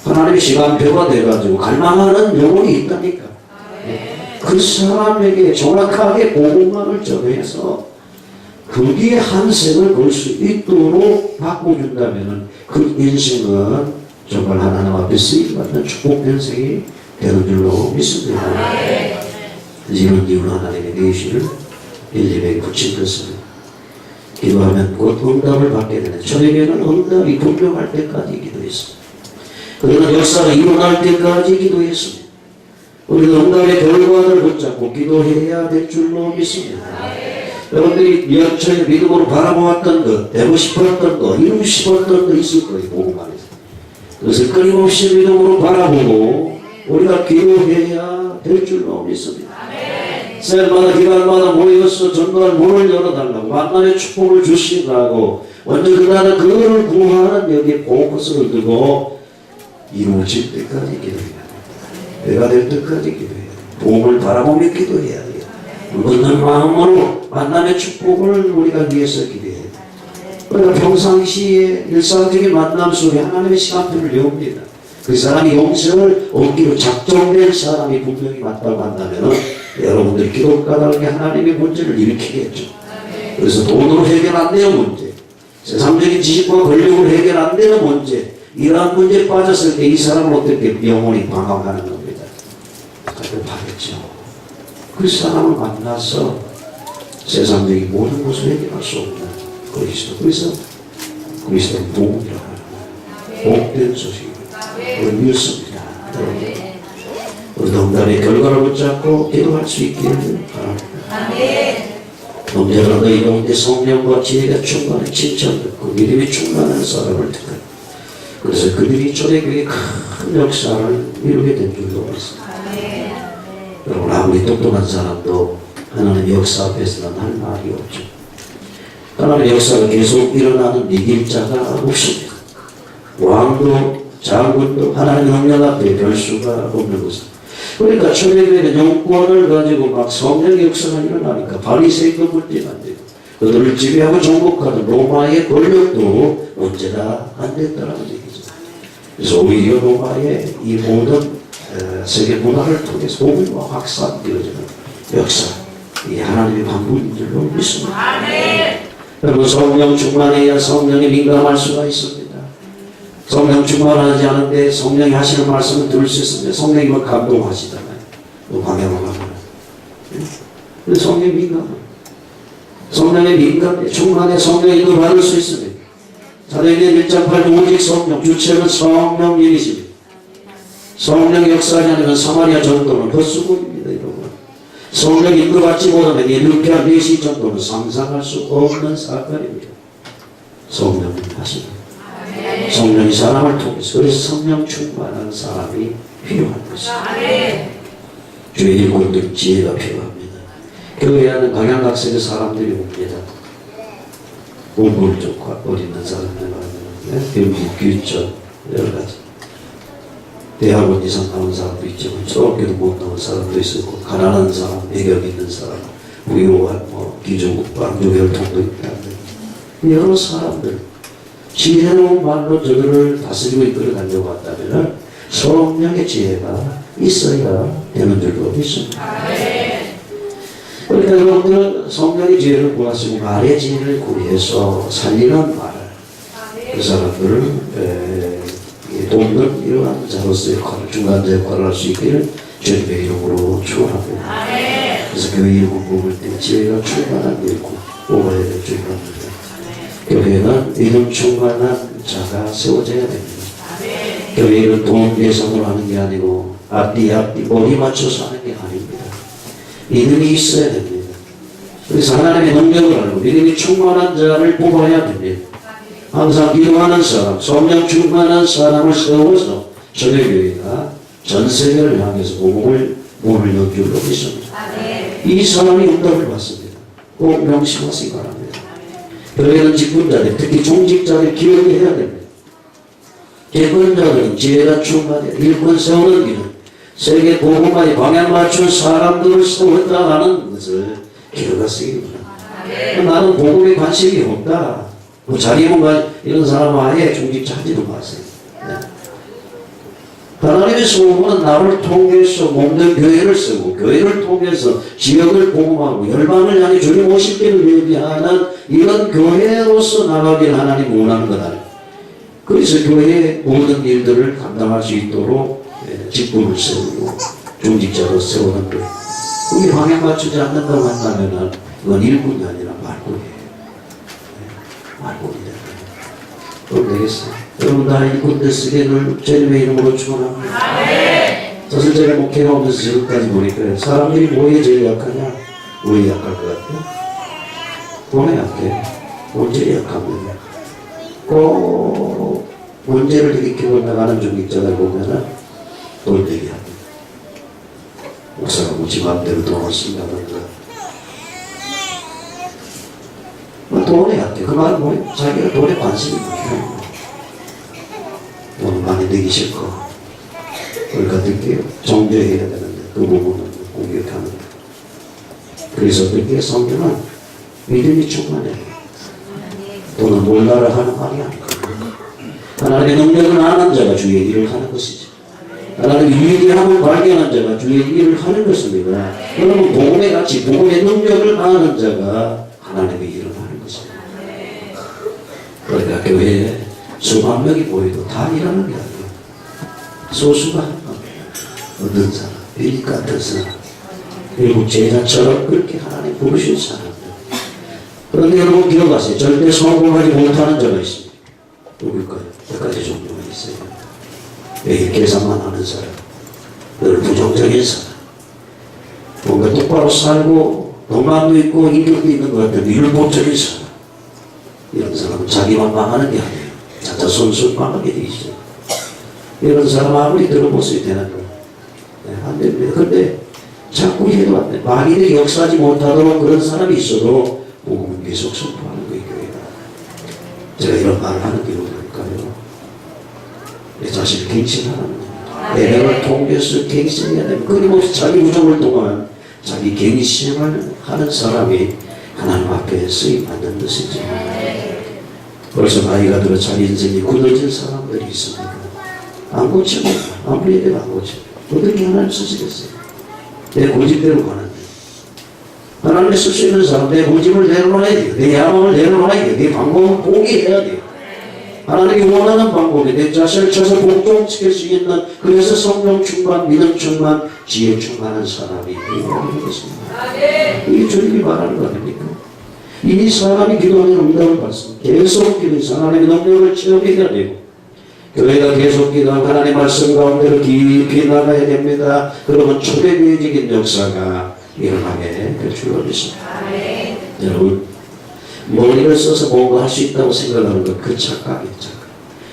하나님의 시간표가 돼가지고 갈망하는 영혼이 있다니까. 그 사람에게 정확하게 복음만을 전해서 거기에 한 생을 걸 수 있도록 바꿔준다면 그 인생은 정말 하나님 앞에 쓰임받는 축복 인생이 되는 줄로 믿습니다. 이런 이유로 하나님의 계시를 빌립에게 붙인 것은 기도하면 곧 응답을 받게 되는 저에게는 응답이 분명할 때까지 기도했습니다. 그러나 역사가 일어날 때까지 기도했습니다. 우리는 응답의 결과를 붙잡고 기도해야 될 줄로 믿습니다. 여러분들이 연초에 믿음으로 바라보았던 것, 되고 싶었던 것, 이루고 싶었던 것 있을 거예요. 복음 안에서. 그것을 끊임없이 믿음으로 바라보고 우리가 기도해야 될 줄로 믿습니다. 셀마다 기간마다 모여서 전도할 문을 열어달라고 만남의 축복을 주시라고 먼저 그나라 그를 구하는 여기에 포커스를 두고 이루어질 때까지 기도해야 돼요. 내가 될 때까지 기도해야 돼요. 복음을 바라보며 기도해야 돼요. 묻는 마음으로 만남의 축복을 우리가 위해서 기도해야 돼요. 그러니까 평상시에 일상적인 만남 속에 하나님의 시간표를 외웁니다. 그 사람이 용서를 얻기로 작정된 사람이 분명히 맞다고 한다면 여러분들이 기도 까닭에 하나님의 문제를 일으키겠죠. 그래서 돈으로 해결 안 되는 문제, 세상적인 지식과 권력으로 해결 안 되는 문제, 이러한 문제에 빠졌을 때 이 사람은 어떻게 영혼이 방황하는 겁니다. 답답하겠죠. 그 사람을 만나서 세상적인 모든 것을 해결할 수 없는 그리스도. 그래서 그리스도는 복음이라고 하는 복된 소식입니다. 우리 믿습니다. 우리 농담의 결과를 붙잡고 기도할 수 있기를 바랍니다. 언제나 너희 가운데 성령과 지혜가 충만한 칭찬 듣고 믿음이 충만한 사람을 택하라. 그래서 그들이 초대교회에 큰 역사를 이루게 된 줄로 믿습니다. 여러분 아무리 똑똑한 사람도 하나님의 역사 앞에서는 할 말이 없죠. 하나님의 역사가 계속 일어나는 이길 자가 없습니다. 왕도 장군도 하나님의 능력 앞에 별 수가 없는 것입니다. 그러니까 초대교회는 영권을 가지고 막 성령의 역사가 일어나니까 바리새인도 문제가 안 되고 그들을 지배하고 정복하는 로마의 권력도 문제가 안 됐다는 얘기죠. 그래서 오히려 로마의 이 모든 세계 문화를 통해서 복음과 확산되어지는 역사, 이 하나님의 방법인 줄로 믿습니다. 여러분 성령 충만해야 성령에 민감할 수가 있습니다. 성령 충만하지 않은데 성령이 하시는 말씀을 들을 수 있습니다. 성령이 막 감동하시잖아요. 또 방향을 가면. 근데 성령이 민감해요. 성령에 민감해 충만해 성령의 인도를 받을 수 있습니다. 사도행전 1.8 오직 성령 주체는 성령님이십니다. 성령 역사하지 않으면 사마리아 전도는 헛수고입니다. 여러분 성령 인도받지 못하면 이르케아 메시 전도는 상상할 수 없는 사건입니다. 성령이 하십니다. 성령이 사람을 통해서 그래서 성령 충만한 사람이 필요한 것입니다. 주의 일꾼들 지혜가 필요합니다. 교회 안에 강양학생의 사람들이 옵니다. 공부를 좋고 어리는 사람들 말하면 교육전 여러 가지 대학원 이상 나온 사람도 있지만 초등학교도 못 나온 사람도 있었고 가난한 사람, 배경 있는 사람, 부유한 기종국, 왕조혈통도 있다. 여러 사람들 지혜로운 말로 저들을 다스리고 이끌어 가려고 한다면 성령의 지혜가 있어야 되는 줄로 믿습니다. 그러니까 여러분들은 성령의 지혜를 구하시고 말의 지혜를 구해서 살리는 말, 그 사람들을 돕는 이러한 자로서의 역할을, 중간자 역할을 할 수 있기를 주님의 이름으로 축원합니다. 그래서 교회 일꾼 뽑을 때 지혜가 충만한 일꾼 뽑아야 될 줄입니다. 교회는 이름 충만한 자가 세워져야 됩니다. 교회는 돈 예산으로 하는 게 아니고 앞뒤 머리 맞춰서 하는 게 아닙니다. 믿음이 있어야 됩니다. 그래서 하나님의 능력을 알고 믿음이 충만한 자를 뽑아야 됩니다. 항상 기도하는 사람, 성령 충만한 사람을 세워서 저녁교회가 전 세계를 향해서 복음을 몸을 넣은 줄로 믿습니다. 이 사람이 응답을 받습니다. 꼭 명심하시기 바랍니다. 교회는 직분자들, 특히 종직자들 기억해야 됩니다. 직분자들은 지혜가 충만해 일꾼 세우는 길은 세계 복음화에 방향 맞춘 사람들을 세웠다라는 것을 기억하 쓰기입니다. 나는 복음에 관심이 없다. 자기문과 이런 사람은 아예 종직자 하지도 마세요. 네. 하나님의 소원은 나를 통해서 몸된 교회를 쓰고 교회를 통해서 지역을 복음하고 열방을 향해 주님 오실 길을 예비하는 이런 교회로서 나가기를 하나님 원하는 것 아니에요. 그래서 교회의 모든 일들을 감당할 수 있도록 직분을 세우고 중직자로 세우는 것. 그게 방향 맞추지 않는다고 한다면 그건 일꾼이 아니라 말꾼이에요. 말꾼이 됩니다. 그럼 되겠어요. 여러분 다 일꾼 됐으기를 주님의 이름으로 축원합니다. 사실 제가 목회가 오면서 지금까지 보니까 사람들이 뭐에 제일 약하냐? 뭐에 약할 것 같아요? 돈에 약해요. 본질이 약합니다. 꼭 문제를 일으키고 나가는 중직자들 보면은 돌대기 합니다. 목사가 뭐지 마음대로 돈을 쓴다는 거. 돈에 약해. 그 말은 뭐예요? 자기가 돈에 관심이 많아요. 돈을 많이 내기 싫고. 그러니까 어떻게 정죄해야 되는데 그 부분은 공격하는 거예요. 그래서 어떻게 성경은 믿음이 충만해요. 돈은 놀라라 하는 말이 아니고 하나님의 능력을 아는 자가 주의 일을 하는 것이죠. 하나님의 위대함을 발견한 자가 주의 일을 하는 것입니다. 여러분 복음의 가치, 복음의 능력을 아는 자가 하나님의 일을 하는 것입니다. 그러니까 교회에 수만 명이 모여도 다 일하는 게 아니에요. 소수가 하는 겁니다. 어떤 사람, 비리 같은 사람, 그리고 제자처럼 그렇게 하나님 부르신 사람들. 그런데 여러분 기억하세요. 절대 성공하지 못하는 자가 있습니다. 누굴까요? 몇 가지 종류가 있어요. 매일 계산만 하는 사람, 늘 부정적인 사람, 뭔가 똑바로 살고 돈만도 있고 인격도 있는 것 같은 율법적인 사람. 이런 사람은 자기만 망하는 게 아니에요. 자자손손 망하게 돼 있어요. 이런 사람 아무리 들어보셔야 되는 거예요. 네, 안 됩니다. 근데 자꾸 해도 안 돼. 만일에 역사하지 못하도록 그런 사람이 있어도 복음은 계속 선포하는 거예요. 제가 이런 말을 하는 게 뭘까요? 내 자신을 갱신하는 겁니다. 내면을 통해서 갱신해야 됩니다. 끊임없이 자기 부정을 통한 자기 갱신을 하는 사람이 하나님 앞에 쓰임받는 것이죠. 벌써 나이가 들어 자기 인생이 굳어진 사람들이 있습니다. 안 고쳐요. 아무리 해도 안 고쳐요. 어떻게 하나님 쓰시겠어요? 내 고집대로 가는데 하나님이 쓸 수 있는 사람, 내 고집을 내려놔야 돼요. 내 야망을 내려놔야 돼요. 내 방법을 포기해야 돼요. 하나님이 원하는 방법에 내 자신을 쳐서 복종시킬 수 있는, 그래서 성령 충만, 믿음 충만, 지혜 충만한 사람이 되겠습니다. 이게 주님이 말하는 거 아닙니까? 이 사람이 기도하는 응답을 받습니다. 계속 기도해서 하나님의 능력을 체험해야 되고, 교회가 계속 기도하고 하나님의 말씀 가운데로 깊이 나가야 됩니다. 그러면 초대교회적인 역사가 일어나게 될 줄로 믿습니다. 여러분, 머리를 써서 뭔가 할 수 있다고 생각하는 것, 그 착각이에요. 착각.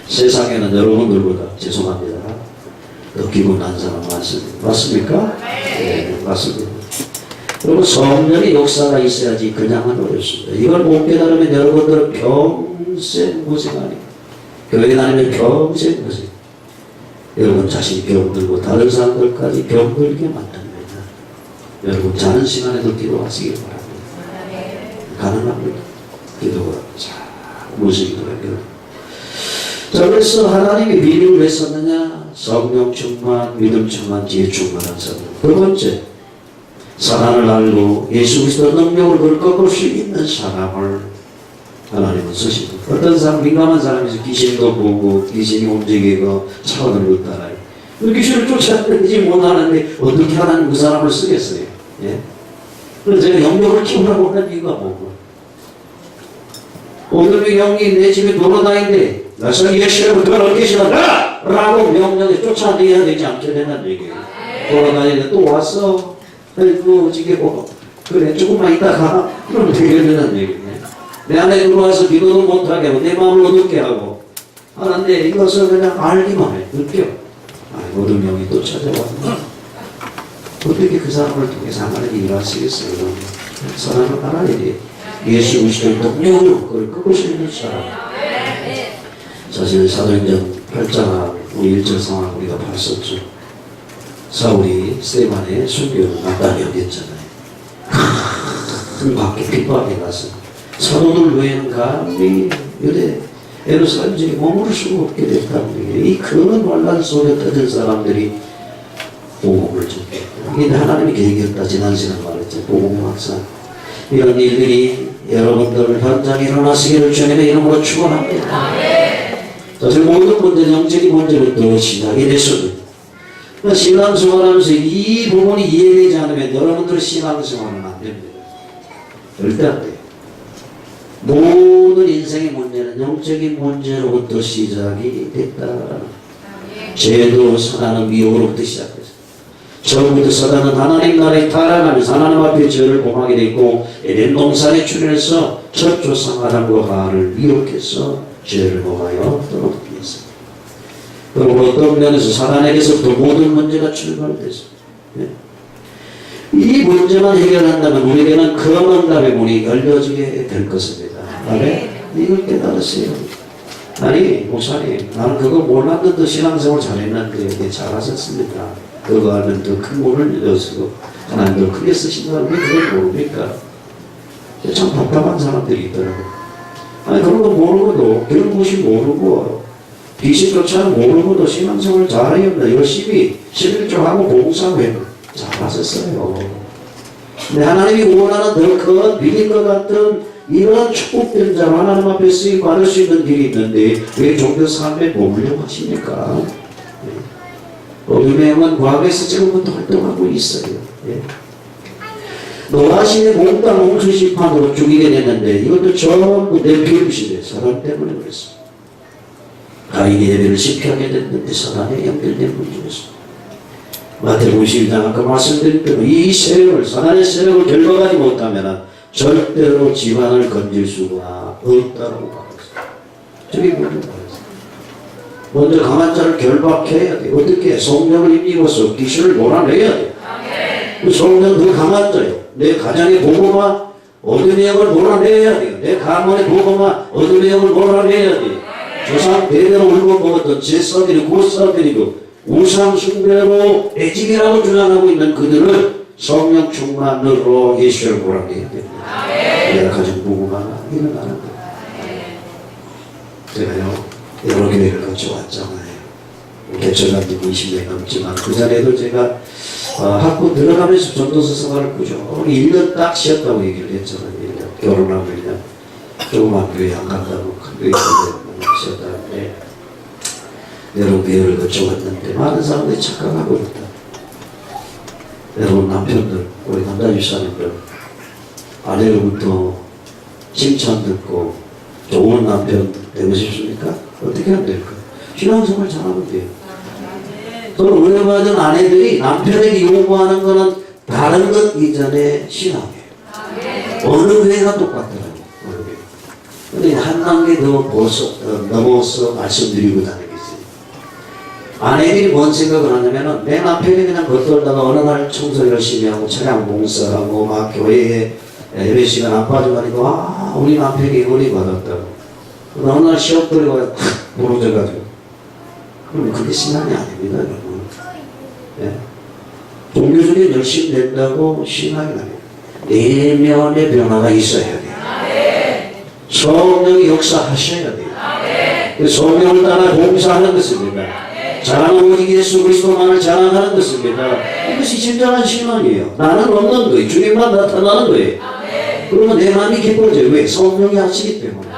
세상에는 여러분들보다, 죄송합니다, 더 기분 난 사람 많습니다. 맞습니까? 네, 맞습니다. 그리고 성령의 역사가 있어야지 그냥은 어렵습니다. 이걸 못 깨달으면 여러분들은 평생 고생하니까. 교회 다니면 평생 고생. 여러분 자신이 병들고 다른 사람들까지 병들게 만듭니다. 여러분 자는 시간에도 기도하시길 바랍니다. 가능합니다. 기도가 무슨 기도예요? 자, 그래서 하나님이 미리를 왜 썼느냐? 성령 충만, 믿음 충만, 지혜 충만한 사람. 두 번째, 사랑을 알고 예수 그리스도 능력을 그걸 꺾을 수 있는 사람을 하나님은 쓰십니다. 어떤 사람, 민감한 사람에서 귀신도 보고 귀신이 움직이고 차오들고 따라요. 그 귀신을 쫓아내지 못하는데 어떻게 하나님 그 사람을 쓰겠어요? 예? 그래서 제가 영역을 키우라고 하는 이유가 뭐고, 오늘의 영이 내 집에 돌아다니는데 나서 예수를 그걸 계시다 라고 명령에 쫓아내야 되지 않게 된다는 얘기예요. 돌아다니는데 또 왔어. 아이고 어찌게 뭐 그래 조금만 이따 가. 그러면 되게 된다는 얘기예요. 내 안에 들어와서 기도도 못하게 하고 내 마음을 어둡게 하고 하는데 이것을 그냥 알기만 해. 느껴. 아이고 어둠 영이 또 찾아왔네. 어떻게 그 사람을 통해서 하나님이 일하시겠어요? 사람을 알아야 돼. 예수 그리스도의 능력으로 그걸 꺾을 수 있는 사람. 사실 사도행전 8장 1절 상황 우리가 봤었죠. 사울이 스데반의 순교를 마땅히 여겼잖아요. 큰 밖에 핍박에 가서 사도들 외에는 감히 유대 예루살렘 지에 머무를 수가 없게 됐다는 얘기예요. 이 큰 환란 속에 터진 사람들이 복음을 전했다. 이게 하나님의 계획이었다. 지난 시간 말했죠. 복음 확산. 이런 일들이 여러분들 현장에 일어나시기를 주님의 이름으로 축원합니다. 사실 모든 문제는 영적인 문제부터 시작이 됐습니다. 신앙생활하면서 이 부분이 이해되지 않으면 여러분들 신앙생활은 안 됩니다. 절대 안 돼요. 모든 인생의 문제는 영적인 문제로부터 시작이 됐다라는, 죄도 사단은 미혹으로부터 시작됐어요. 처음부터 사단은 하나님 나라에 타락하면서 하나님 앞에 죄를 범하게 됐고, 에덴 동산에 출현해서 첫 조상 아담과 하와를 미혹해서 죄를 범하여 떠넘게 했습니다. 그리고 어떤 면에서 사단에게서부터 모든 문제가 출발됐습니다. 네. 이 문제만 해결한다면 우리에게는 그 응답의 문이 열려지게 될 것입니다. 아멘. 이걸 깨달으세요. 아니 목사님, 나는 그거 몰랐는데 신앙생활 잘했는데 잘하셨습니다. 그거 알면 더 큰 문을 열어주고 하나님 더 크게 쓰신다는 왜 그걸 모릅니까? 참 답답한 사람들이 있더라고요. 아니 그런 거 모르고도, 그런 것이 모르고 비식조차 모르고도 신앙생활 잘하였다. 열심히 11조 하고 봉사하고 잘하셨어요. 근데 하나님이 원하는 더 큰 비린것 같은 이런 축복된 자 하나님 앞에 쓰임 받을 수 있는 길이 있는데 왜 종교 삶에 머물려고 하십니까? 어둠의 영은 과거에서 지금부터 활동하고 있어요. 노아신의 몽땅 옹수심판으로 죽이게 됐는데 이것도 전부 네피림시대 사단 때문에 그랬습니다. 가인의 예배를 실패하게 됐는데 사단에 연결된 문제였습니다. 마태복음 12장 아까 말씀드린 대로 이 세력을, 사단의 세력을 결박하지 못하면 절대로 집안을 건질 수가 없다고 말했습니다. 저게 뭐냐고 말했습니다. 먼저 강한 자를 결박해야 돼. 어떻게? 성령을 힘입어서 귀신을 몰아내야 돼. 그 성령 더 강한 자요. 내 가정의 보고마 어둠의 영을 몰아내야 돼요. 내 가문의 보고마 어둠의 영을 몰아내야 돼. 조상 대대로 울고 먹었던 제사들이 고사들이고 우상 숭배로 애집이라고 주장하고 있는 그들을 성령 충만으로 예수를 몰아내야 됩니다. 내가 가진 보고가 일어나는 거예요. 제가요 여러 교회를 거쳐왔잖아요. 개척한 지 20년 넘지만 그 전에도 제가 학교 들어가면서 전도서 생활을 꾸준히 1년 딱 쉬었다고 얘기를 했잖아요. 1년. 결혼하고 1년. 조그만 교회 안 간다고 큰 교회 쉬었다는데 여러 교회를 거쳐갔는데 많은 사람들이 착각하고 있다. 여러분 남편들, 우리 남자 집사님들 아내로부터 칭찬 듣고 좋은 남편 되고 싶습니까? 어떻게 하면 될까? 신앙생활 잘하면 돼요. 또 은혜 받은 아내들이 남편에게 요구하는 것은 다른 것 이전에 신앙이에요. 어느 회가 똑같더라고요. 근데 한 단계 더 넘어서 말씀드리고 다니겠어요. 아내들이 뭔 생각을 하냐면은 내 남편이 그냥 겉돌다가 어느 날 청소 열심히 하고 차량 봉사하고 막 교회에 예배 시간 안 빠져가니까 우리 남편이 은혜 받았다고. 어느 날 시험 들어가 부러져가지고. 그럼 그게 신앙이 아닙니다, 여러분. 네? 종교적인 열심히 된다고 신앙이 아니에요. 내면의 변화가 있어야 돼요. 성령이 역사하셔야 돼요. 성령을 따라 봉사하는 것입니다. 자랑은 오직 예수 그리스도만을 자랑하는 것입니다. 이것이 진정한 신앙이에요. 나는 없는 거예요. 주님만 나타나는 거예요. 그러면 내 마음이 기뻐져요. 왜? 성령이 하시기 때문에.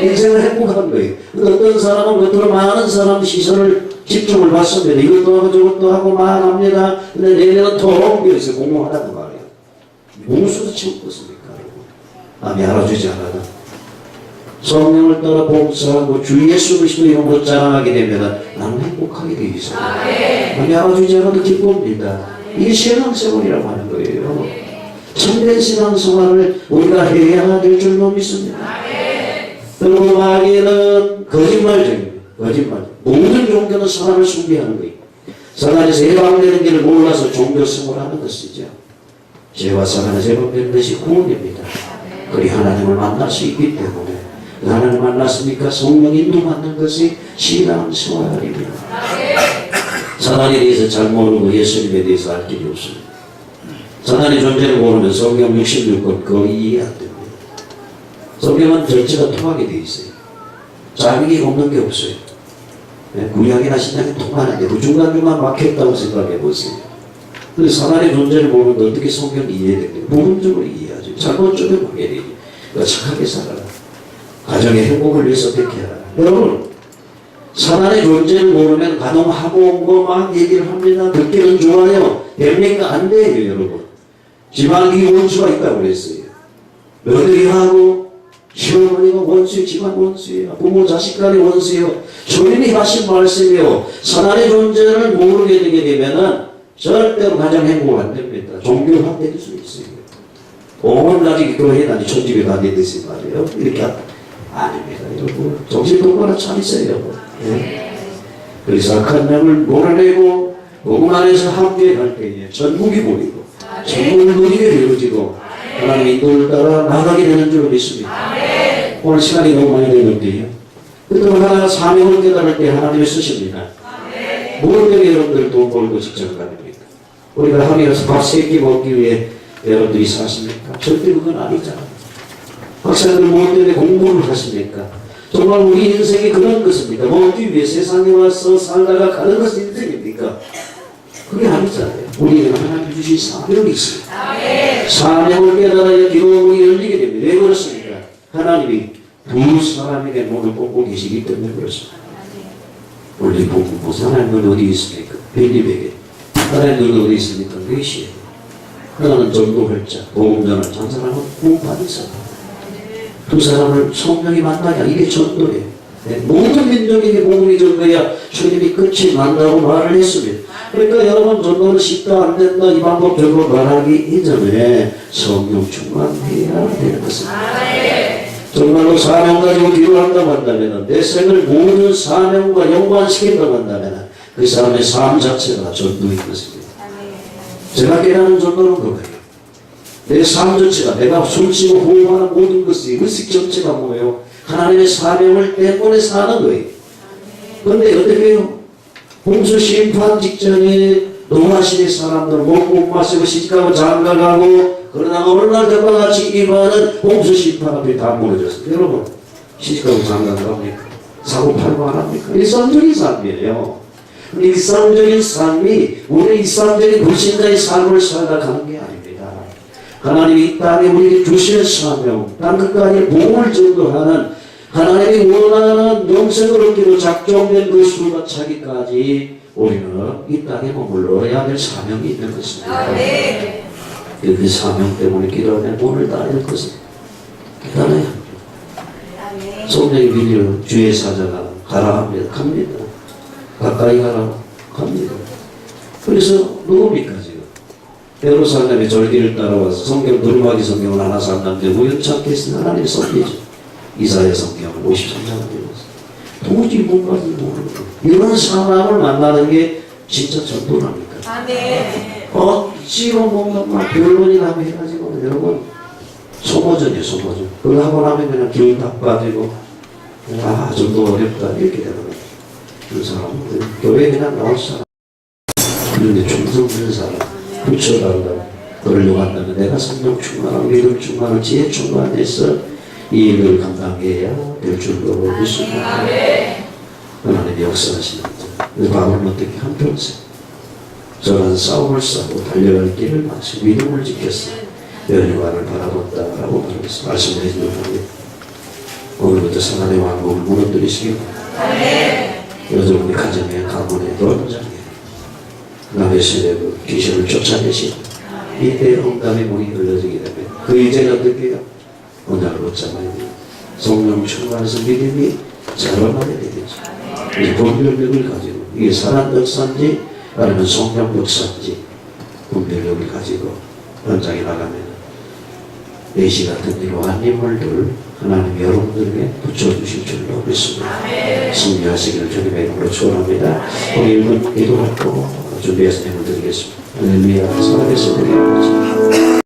인생을 행복한 거예요. 어떤 사람은 겉으로 많은 사람 시선을 집중을 받습니다. 이것도 하고 저것도 하고 막 합니다. 근데 내년은 더 비어서 공부하라고 말해요. 무수도 채울 것입니까? 남이 알아주지 않아도. 성령을 따라 봉사하고 주 예수 그리스도 이름으로 자랑하게 되면 나는 행복하게 되어 있어요. 남이 알아주지 않아도 기쁩니다. 이게 신앙생활이라고 하는 거예요. 참된 신앙생활을 우리가 해야 될 줄로 믿습니다. 그리고 마귀는 거짓말쟁입니다. 거짓말. 모든 종교는 사단을 숭배하는 거예요. 사단에서 해방되는 길을 몰라서 종교생활을 하는 것이죠. 죄와 사단에서 해방되는 것이 구원입니다. 그리 하나님을 만날 수 있기 때문에 하나님을 만났으니까 성령 인도받는 것이 신앙생활입니다. 사단에 대해서 잘 모르고 예수님에 대해서 알 길이 없습니다. 사단의 존재를 모르면 성경 66권 거의 이해 안 됩니다. 성경은 절차가 통하게 되어 있어요. 자격이 없는 게 없어요. 구약이나 신약이 통하는데 그 중간중간 막혔다고 생각해 보세요. 근데 사단의 존재를 모르면 어떻게 성경을 이해됩니까? 부분적으로 이해하죠. 잘못 쪽에 보게 되죠. 그러니까 착하게 살아라. 가정의 행복을 위해서 어떻게 하라. 여러분, 사단의 존재를 모르면 가동하고 온 거 막 얘기를 합니다. 듣기는 좋아요. 됩니까? 안 돼요, 여러분. 집안이 원수가 있다고 그랬어요. 며느리하고 시어머니가 원수예요. 집안 원수예요. 부모 자식 간의 원수예요. 주님이 하신 말씀이요. 사단의 존재를 모르게 되게 되면은 절대로 가정 행복 안 됩니다. 종교화 될 수 있어요. 온 가족이 교회에 다니 천주교 다니듯이 말이에요. 이렇게 아닙니다. 여러분 정신 똑바로 차리세요. 네. 그래서 악한 영을 몰아내고 복음 안에서 함께 갈 때에 전국이 보이고 전국을 누리게 되어지고 하나님 인도를 따라 나가게 되는 줄 믿습니다. 오늘 시간이 너무 많이 되는데요. 그때는 하나가 사명을 깨달을 때 하나님이 쓰십니다. 무엇 때문에 여러분들 돈 벌고 직장 가십니까? 우리가 하루에서 밥 3끼 먹기 위해 여러분들이 사십니까? 절대 그건 아니잖아요. 박사들 무엇 때문에 공부를 하십니까? 정말 우리 인생이 그런 것입니다. 뭐기 위해 세상에 와서 살다가 가는 것이 인생입니까? 그게 아니잖아요. 우리는 하나님 주신 사명이 있어요. 사명을 깨달아야 기도문이 열리게 됩니다. 왜 그렇습니까? 하나님이 두 사람에게 문을 꽂고 계시기 때문에 그렇습니다. 원래 복음, 하나님은 어디 있습니까? 벨리백에. 하나님은 어디 있습니까? 메시에. 하나는 전도할 자, 복음전을 장사하는 구원받은 사람. 두 사람을 성령이 만나야 이게 전도예요. 네, 모든 민족에게 복음이 전도해야 주님이 끝이 난다고 말을 했습니다. 그러니까 여러분 전도는 쉽다 안 된다 이 방법적으로 말하기 이전에 성령 충만해야 되는 것입니다. 정말로 사명 가지고 기도한다고 한다면 내 생을 모든 사명과 연관시킨다고 한다면 그 사람의 삶 자체가 전도인 것입니다. 제가 깨닫는 전도는 그거예요. 내 삶 자체가 내가 숨쉬고 호흡하는 모든 것이 의식 전체가 뭐예요? 하나님의 사명을 때문에 사는 거예요. 그런데 어떻게 해요? 홍수 심판 직전에 노아시대 사람들 먹고 마시고 시집가고 장가가고 그러다가 어느 날 그와 같이 임하는 홍수 심판 앞에 다 무너졌어요. 여러분 시집가고 장가갑니까? 사고 팔고 안 합니까? 일상적인 삶이에요. 일상적인 삶이 우리 일상적인 불신자의 삶을 살다 가는 게 아닙니다. 하나님이 이 땅에 우리에게 주시는 사명, 땅끝까지 복을 전도하는 하나님이 원하는 영생을 얻기로 작정된 그 수가 차기까지 우리는 이 땅에 머물러야 될 사명이 있는 것입니다. 그 사명 때문에 기도하면 오늘 따야 될 것은 기다려야 합니다. 성령이 빌리는 주의 사자가 가라 합니다. 갑니다. 가까이 가라 갑니다. 그래서 누굽니까 지금? 예루살렘의 절기를 따라와서 성경 두루마기 성경을 하나 샀는데 우연찮게 있으면 하나님의 선비죠. 이사야 성경을 53장을 읽었어요. 도무지 뭔가를 모르는 이런 사람을 만나는 게 진짜 전도랍니까? 억지로 뭔가 막 결론이 나면 해가지고 여러분 소모전이에요. 소모전. 그걸 하고 나면 그냥 기운 다 빠지고 전도 어렵다 이렇게 되는 거예요. 그 사람은 교회에 그냥 나올 사람, 그런데 충성되는 사람, 붙여달라고 그러려고 한다면 내가 성령 충만하고 믿음 충만하고 지혜 충만해서 이 일을 감당해야 될 줄로 믿습니다. 하나님이 역사하시는 거죠. 그래서 바울은 어떻게 한평생 저런 싸움을 싸고 달려갈 길을 마치 믿음을 지켰어. 여호와를 바라본다라고 말씀을 해주는 겁니다. 오늘부터 하나님의 왕국을 무너뜨리시기 바랍니다. 여러분의 가정에, 가문에, 논장에 남의 세력을 귀신을 쫓아내신 이때 응답의 문이 열려지게 되면 그 이제는 어떻게 해요? 언약을 붙잡아야 돼요. 성령 충만해서 믿음이 자라나야 되겠죠. 이 분별력을 가지고 이게 사람 역사인지 아니면 성령 역사인지 분별력을 가지고 현장에 나가면 내시 같은 이러한 인물들을 하나님 여러분들에게 붙여주실 줄로 믿습니다. 승리하시기를 주님의 이름으로 축원합니다. 오늘 1분 기도하고 준비해서 내을 드리겠습니다. 할렐루야. 살아계신 우리 아버지